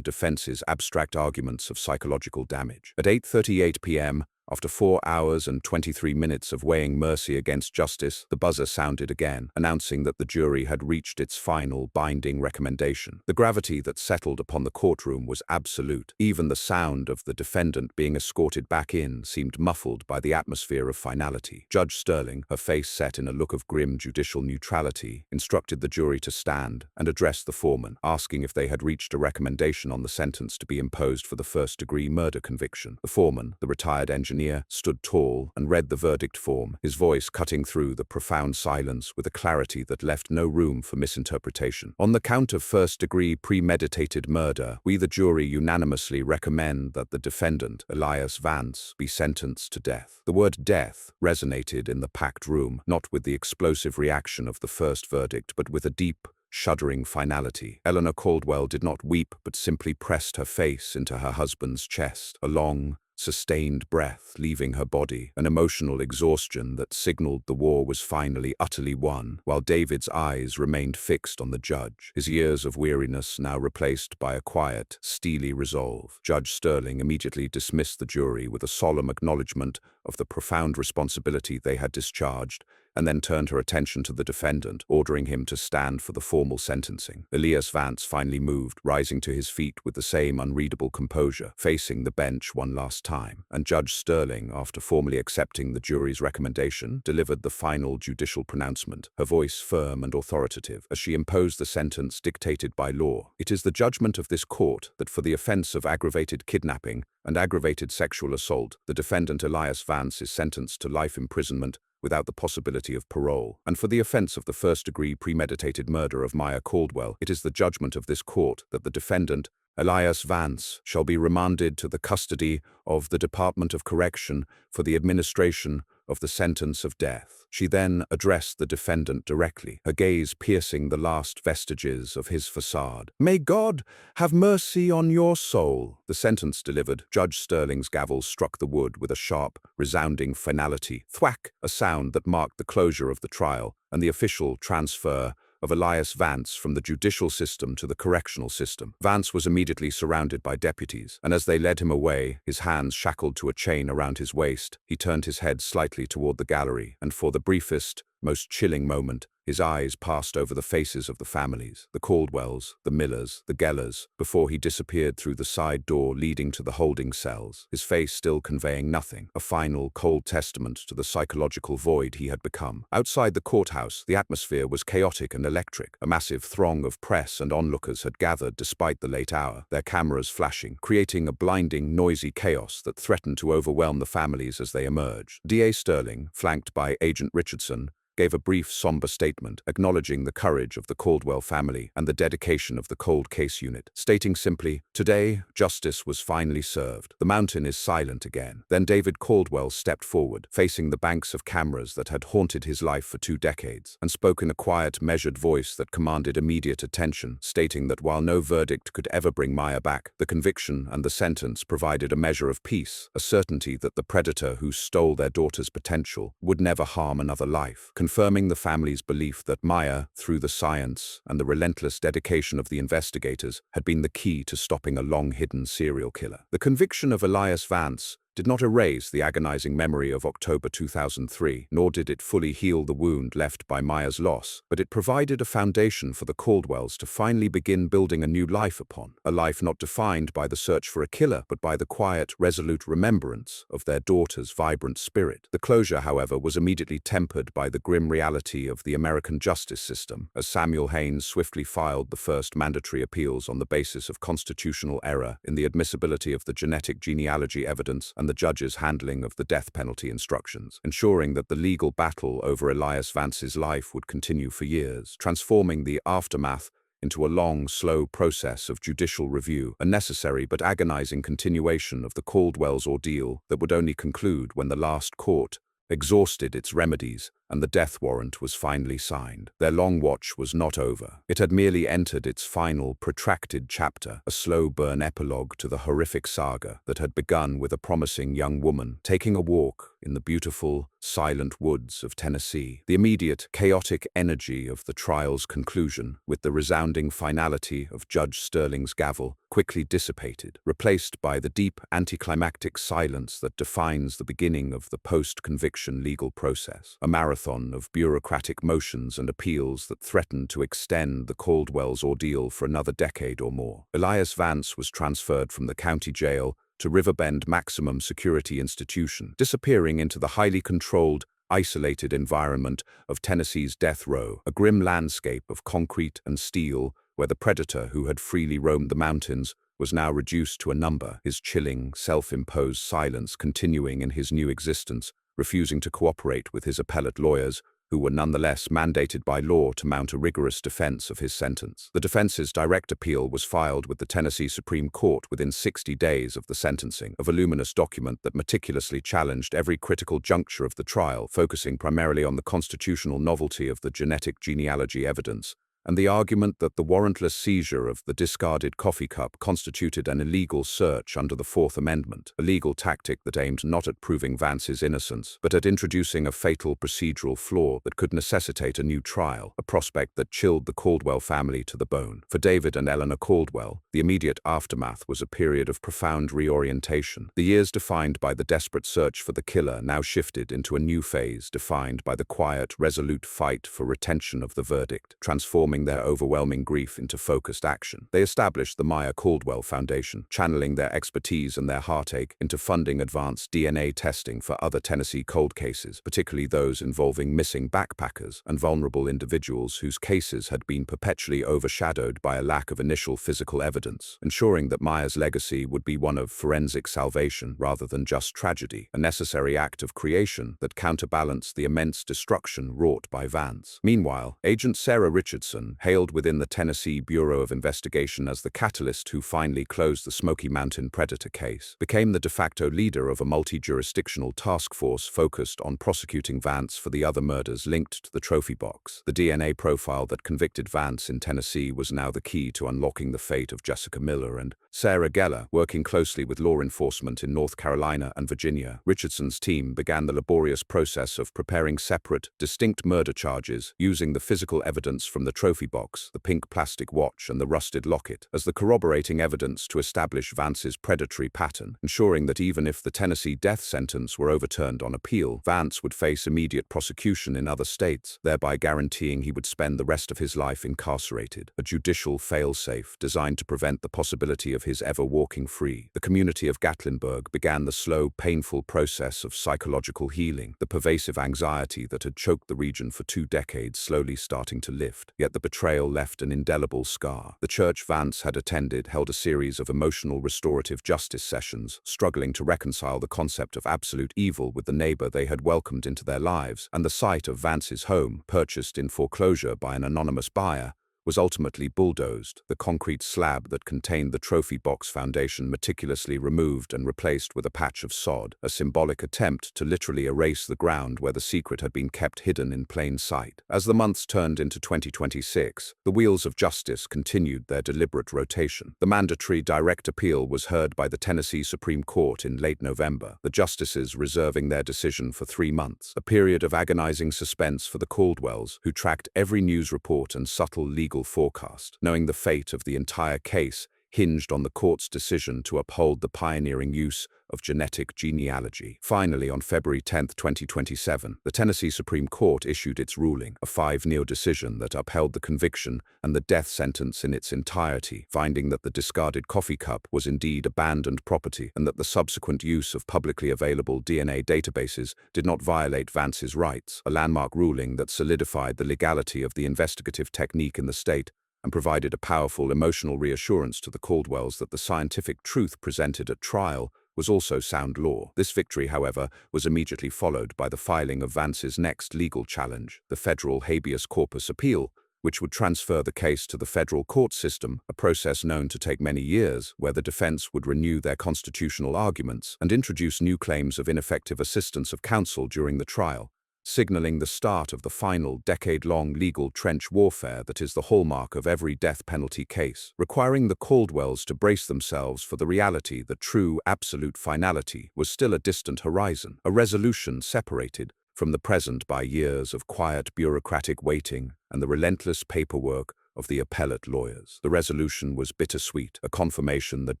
defense's abstract arguments of psychological damage. At 8:38 p.m., after 4 hours and 23 minutes of weighing mercy against justice, the buzzer sounded again, announcing that the jury had reached its final, binding recommendation. The gravity that settled upon the courtroom was absolute. Even the sound of the defendant being escorted back in seemed muffled by the atmosphere of finality. Judge Sterling, her face set in a look of grim judicial neutrality, instructed the jury to stand and address the foreman, asking if they had reached a recommendation on the sentence to be imposed for the first-degree murder conviction. The foreman, the retired engineer, stood tall and read the verdict form, his voice cutting through the profound silence with a clarity that left no room for misinterpretation. On the count of first-degree premeditated murder, we the jury unanimously recommend that the defendant, Elias Vance, be sentenced to death. The word death resonated in the packed room, not with the explosive reaction of the first verdict, but with a deep, shuddering finality. Eleanor Caldwell did not weep, but simply pressed her face into her husband's chest, a long, sustained breath leaving her body, an emotional exhaustion that signaled the war was finally utterly won, while David's eyes remained fixed on the judge, his years of weariness now replaced by a quiet, steely resolve. Judge Sterling immediately dismissed the jury with a solemn acknowledgement of the profound responsibility they had discharged and then turned her attention to the defendant, ordering him to stand for the formal sentencing. Elias Vance finally moved, rising to his feet with the same unreadable composure, facing the bench one last time, and Judge Sterling, after formally accepting the jury's recommendation, delivered the final judicial pronouncement, her voice firm and authoritative, as she imposed the sentence dictated by law. It is the judgment of this court that for the offense of aggravated kidnapping and aggravated sexual assault, the defendant Elias Vance is sentenced to life imprisonment without the possibility of parole, and for the offense of the first-degree premeditated murder of Maya Caldwell, it is the judgment of this court that the defendant, Elias Vance, shall be remanded to the custody of the Department of Correction for the administration of the sentence of death. She then addressed the defendant directly, her gaze piercing the last vestiges of his facade. "May God have mercy on your soul." The sentence delivered, Judge Sterling's gavel struck the wood with a sharp, resounding finality. Thwack, a sound that marked the closure of the trial and the official transfer of Elias Vance from the judicial system to the correctional system. Vance was immediately surrounded by deputies, and as they led him away, his hands shackled to a chain around his waist, he turned his head slightly toward the gallery, and for the briefest, most chilling moment, his eyes passed over the faces of the families, the Caldwells, the Millers, the Gellers, before he disappeared through the side door leading to the holding cells, his face still conveying nothing, a final, cold testament to the psychological void he had become. Outside the courthouse, the atmosphere was chaotic and electric. A massive throng of press and onlookers had gathered despite the late hour, their cameras flashing, creating a blinding, noisy chaos that threatened to overwhelm the families as they emerged. D.A. Sterling, flanked by Agent Richardson, gave a brief, somber statement acknowledging the courage of the Caldwell family and the dedication of the cold case unit, stating simply, "Today, justice was finally served. The mountain is silent again." Then David Caldwell stepped forward, facing the banks of cameras that had haunted his life for 2 decades, and spoke in a quiet, measured voice that commanded immediate attention, stating that while no verdict could ever bring Maya back, the conviction and the sentence provided a measure of peace, a certainty that the predator who stole their daughter's potential would never harm another life, confirming the family's belief that Maya, through the science and the relentless dedication of the investigators, had been the key to stopping a long-hidden serial killer. The conviction of Elias Vance did not erase the agonizing memory of October 2003, nor did it fully heal the wound left by Maya's loss, but it provided a foundation for the Caldwells to finally begin building a new life upon, a life not defined by the search for a killer, but by the quiet, resolute remembrance of their daughter's vibrant spirit. The closure, however, was immediately tempered by the grim reality of the American justice system, as Samuel Haynes swiftly filed the first mandatory appeals on the basis of constitutional error in the admissibility of the genetic genealogy evidence and the judge's handling of the death penalty instructions, ensuring that the legal battle over Elias Vance's life would continue for years, transforming the aftermath into a long, slow process of judicial review, a necessary but agonizing continuation of the Caldwells' ordeal that would only conclude when the last court exhausted its remedies and the death warrant was finally signed. Their long watch was not over. It had merely entered its final, protracted chapter, a slow-burn epilogue to the horrific saga that had begun with a promising young woman taking a walk in the beautiful, silent woods of Tennessee. The immediate, chaotic energy of the trial's conclusion, with the resounding finality of Judge Sterling's gavel, quickly dissipated, replaced by the deep, anticlimactic silence that defines the beginning of the post-conviction legal process, a marathon of bureaucratic motions and appeals that threatened to extend the Caldwells' ordeal for another decade or more. Elias Vance was transferred from the county jail to Riverbend Maximum Security Institution, disappearing into the highly controlled, isolated environment of Tennessee's death row, a grim landscape of concrete and steel where the predator who had freely roamed the mountains was now reduced to a number, his chilling, self-imposed silence continuing in his new existence, refusing to cooperate with his appellate lawyers, who were nonetheless mandated by law to mount a rigorous defense of his sentence. The defense's direct appeal was filed with the Tennessee Supreme Court within 60 days of the sentencing, a voluminous document that meticulously challenged every critical juncture of the trial, focusing primarily on the constitutional novelty of the genetic genealogy evidence and the argument that the warrantless seizure of the discarded coffee cup constituted an illegal search under the Fourth Amendment, a legal tactic that aimed not at proving Vance's innocence, but at introducing a fatal procedural flaw that could necessitate a new trial, a prospect that chilled the Caldwell family to the bone. For David and Eleanor Caldwell, the immediate aftermath was a period of profound reorientation. The years defined by the desperate search for the killer now shifted into a new phase defined by the quiet, resolute fight for retention of the verdict, transforming their overwhelming grief into focused action. They established the Maya Caldwell Foundation, channeling their expertise and their heartache into funding advanced DNA testing for other Tennessee cold cases, particularly those involving missing backpackers and vulnerable individuals whose cases had been perpetually overshadowed by a lack of initial physical evidence, ensuring that Maya's legacy would be one of forensic salvation rather than just tragedy, a necessary act of creation that counterbalanced the immense destruction wrought by Vance. Meanwhile, Agent Sarah Richardson, hailed within the Tennessee Bureau of Investigation as the catalyst who finally closed the Smoky Mountain predator case, became the de facto leader of a multi-jurisdictional task force focused on prosecuting Vance for the other murders linked to the trophy box. The DNA profile that convicted Vance in Tennessee was now the key to unlocking the fate of Jessica Miller and Sarah Geller. Working closely with law enforcement in North Carolina and Virginia, Richardson's team began the laborious process of preparing separate, distinct murder charges using the physical evidence from the trophy box, the pink plastic watch, and the rusted locket, as the corroborating evidence to establish Vance's predatory pattern, ensuring that even if the Tennessee death sentence were overturned on appeal, Vance would face immediate prosecution in other states, thereby guaranteeing he would spend the rest of his life incarcerated, a judicial fail-safe designed to prevent the possibility of his ever walking free. The community of Gatlinburg began the slow, painful process of psychological healing, the pervasive anxiety that had choked the region for 2 decades slowly starting to lift, yet the betrayal left an indelible scar. The church Vance had attended held a series of emotional restorative justice sessions, struggling to reconcile the concept of absolute evil with the neighbor they had welcomed into their lives, and the sight of Vance's home, purchased in foreclosure by an anonymous buyer, was ultimately bulldozed, the concrete slab that contained the trophy box foundation meticulously removed and replaced with a patch of sod, a symbolic attempt to literally erase the ground where the secret had been kept hidden in plain sight. As the months turned into 2026, the wheels of justice continued their deliberate rotation. The mandatory direct appeal was heard by the Tennessee Supreme Court in late November, the justices reserving their decision for 3 months, a period of agonizing suspense for the Caldwells, who tracked every news report and subtle legal forecast, knowing the fate of the entire case hinged on the court's decision to uphold the pioneering use of genetic genealogy. Finally, on February 10, 2027, the Tennessee Supreme Court issued its ruling, a 5-0 decision that upheld the conviction and the death sentence in its entirety, finding that the discarded coffee cup was indeed abandoned property and that the subsequent use of publicly available DNA databases did not violate Vance's rights, a landmark ruling that solidified the legality of the investigative technique in the state and provided a powerful emotional reassurance to the Caldwells that the scientific truth presented at trial was also sound law. This victory, however, was immediately followed by the filing of Vance's next legal challenge, the federal habeas corpus appeal, which would transfer the case to the federal court system, a process known to take many years, where the defense would renew their constitutional arguments and introduce new claims of ineffective assistance of counsel during the trial, signaling the start of the final decade-long legal trench warfare that is the hallmark of every death penalty case, requiring the Caldwells to brace themselves for the reality that true, absolute finality was still a distant horizon, a resolution separated from the present by years of quiet bureaucratic waiting and the relentless paperwork of the appellate lawyers. The resolution was bittersweet, a confirmation that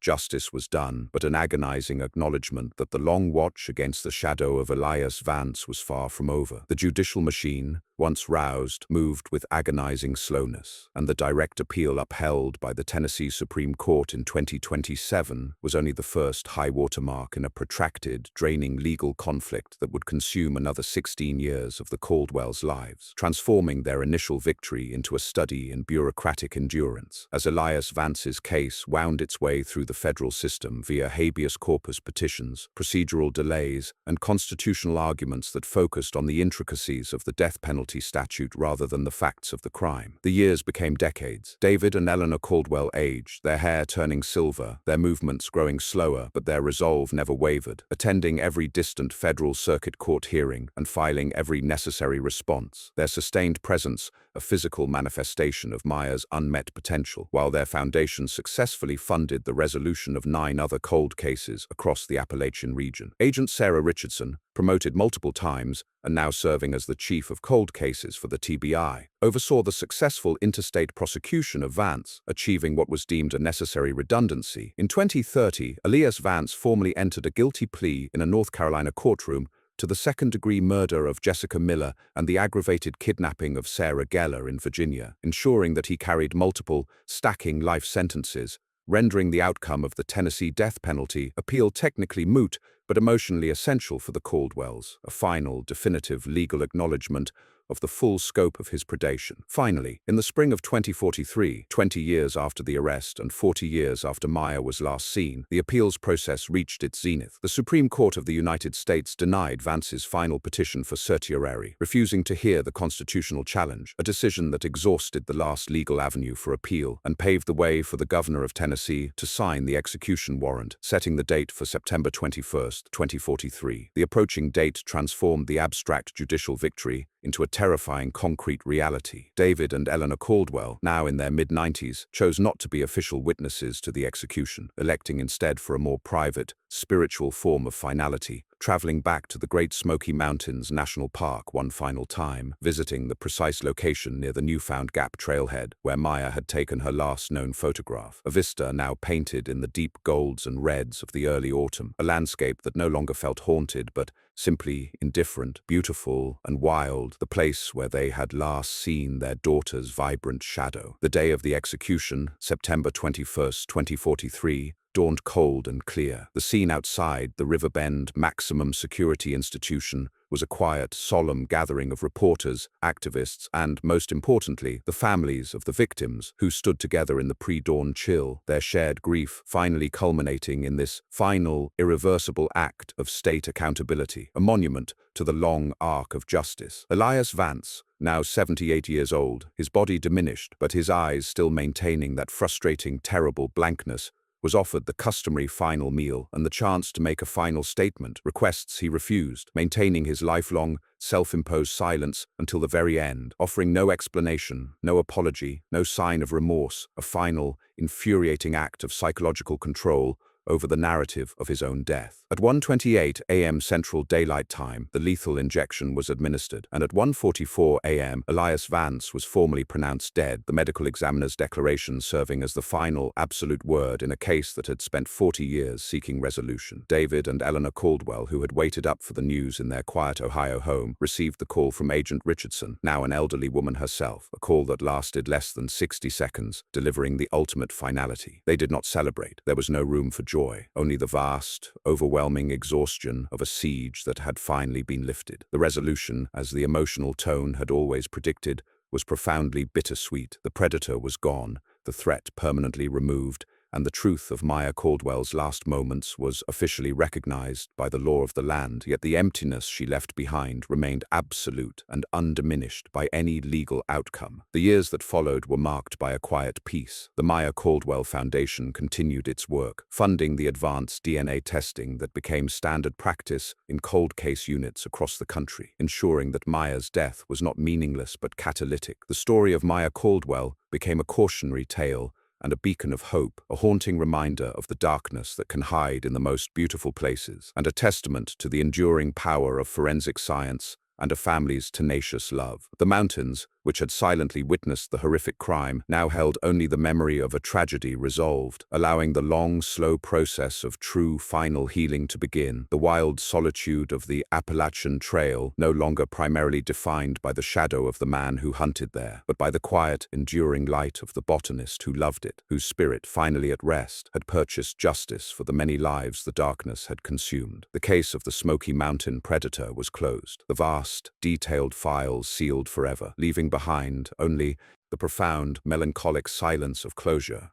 justice was done, but an agonizing acknowledgement that the long watch against the shadow of Elias Vance was far from over. The judicial machine, once roused, moved with agonizing slowness, and the direct appeal upheld by the Tennessee Supreme Court in 2027 was only the first high-water mark in a protracted, draining legal conflict that would consume another 16 years of the Caldwells' lives, transforming their initial victory into a study in bureaucratic endurance. As Elias Vance's case wound its way through the federal system via habeas corpus petitions, procedural delays, and constitutional arguments that focused on the intricacies of the death penalty penalty statute rather than the facts of the crime. The years became decades. David and Eleanor Caldwell aged, their hair turning silver, their movements growing slower, but their resolve never wavered, attending every distant federal circuit court hearing and filing every necessary response. Their sustained presence, a physical manifestation of Maya's unmet potential, while their foundation successfully funded the resolution of 9 other cold cases across the Appalachian region. Agent Sarah Richardson, promoted multiple times and now serving as the chief of cold cases for the TBI, oversaw the successful interstate prosecution of Vance, achieving what was deemed a necessary redundancy. In 2030, Elias Vance formally entered a guilty plea in a North Carolina courtroom to the second-degree murder of Jessica Miller and the aggravated kidnapping of Sarah Geller in Virginia, ensuring that he carried multiple, stacking life sentences, rendering the outcome of the Tennessee death penalty appeal technically moot but emotionally essential for the Caldwells, a final, definitive legal acknowledgement of the full scope of his predation. Finally, in the spring of 2043, 20 years after the arrest and 40 years after Maya was last seen, the appeals process reached its zenith. The Supreme Court of the United States denied Vance's final petition for certiorari, refusing to hear the constitutional challenge, a decision that exhausted the last legal avenue for appeal and paved the way for the governor of Tennessee to sign the execution warrant, setting the date for September 21, 2043. The approaching date transformed the abstract judicial victory into a terrifying concrete reality. David and Eleanor Caldwell, now in their mid-90s, chose not to be official witnesses to the execution, electing instead for a more private, spiritual form of finality, traveling back to the Great Smoky Mountains National Park one final time, visiting the precise location near the newfound Gap trailhead where Maya had taken her last known photograph, a vista now painted in the deep golds and reds of the early autumn, a landscape that no longer felt haunted but simply indifferent, beautiful and wild, the place where they had last seen their daughter's vibrant shadow. The day of the execution, September 21, 2043, dawned cold and clear. The scene outside the Riverbend Maximum Security Institution was a quiet, solemn gathering of reporters, activists, and, most importantly, the families of the victims who stood together in the pre-dawn chill, their shared grief finally culminating in this final, irreversible act of state accountability, a monument to the long arc of justice. Elias Vance, now 78 years old, his body diminished, but his eyes still maintaining that frustrating, terrible blankness, was offered the customary final meal and the chance to make a final statement, requests he refused, maintaining his lifelong, self-imposed silence until the very end, offering no explanation, no apology, no sign of remorse, a final, infuriating act of psychological control over the narrative of his own death. At 1:28 a.m. Central Daylight Time, the lethal injection was administered, and at 1:44 a.m., Elias Vance was formally pronounced dead, the medical examiner's declaration serving as the final, absolute word in a case that had spent 40 years seeking resolution. David and Eleanor Caldwell, who had waited up for the news in their quiet Ohio home, received the call from Agent Richardson, now an elderly woman herself, a call that lasted less than 60 seconds, delivering the ultimate finality. They did not celebrate. There was no room for joy, only the vast, overwhelming exhaustion of a siege that had finally been lifted. The resolution, as the emotional tone had always predicted, was profoundly bittersweet. The predator was gone, the threat permanently removed, and the truth of Maya Caldwell's last moments was officially recognized by the law of the land, yet the emptiness she left behind remained absolute and undiminished by any legal outcome. The years that followed were marked by a quiet peace. The Maya Caldwell Foundation continued its work, funding the advanced DNA testing that became standard practice in cold case units across the country, ensuring that Maya's death was not meaningless but catalytic. The story of Maya Caldwell became a cautionary tale and a beacon of hope, a haunting reminder of the darkness that can hide in the most beautiful places, and a testament to the enduring power of forensic science and a family's tenacious love. The mountains, which had silently witnessed the horrific crime, now held only the memory of a tragedy resolved, allowing the long, slow process of true final healing to begin. The wild solitude of the Appalachian Trail, no longer primarily defined by the shadow of the man who hunted there, but by the quiet, enduring light of the botanist who loved it, whose spirit, finally at rest, had purchased justice for the many lives the darkness had consumed. The case of the Smoky Mountain predator was closed, the vast, detailed files sealed forever, leaving behind only the profound, melancholic silence of closure.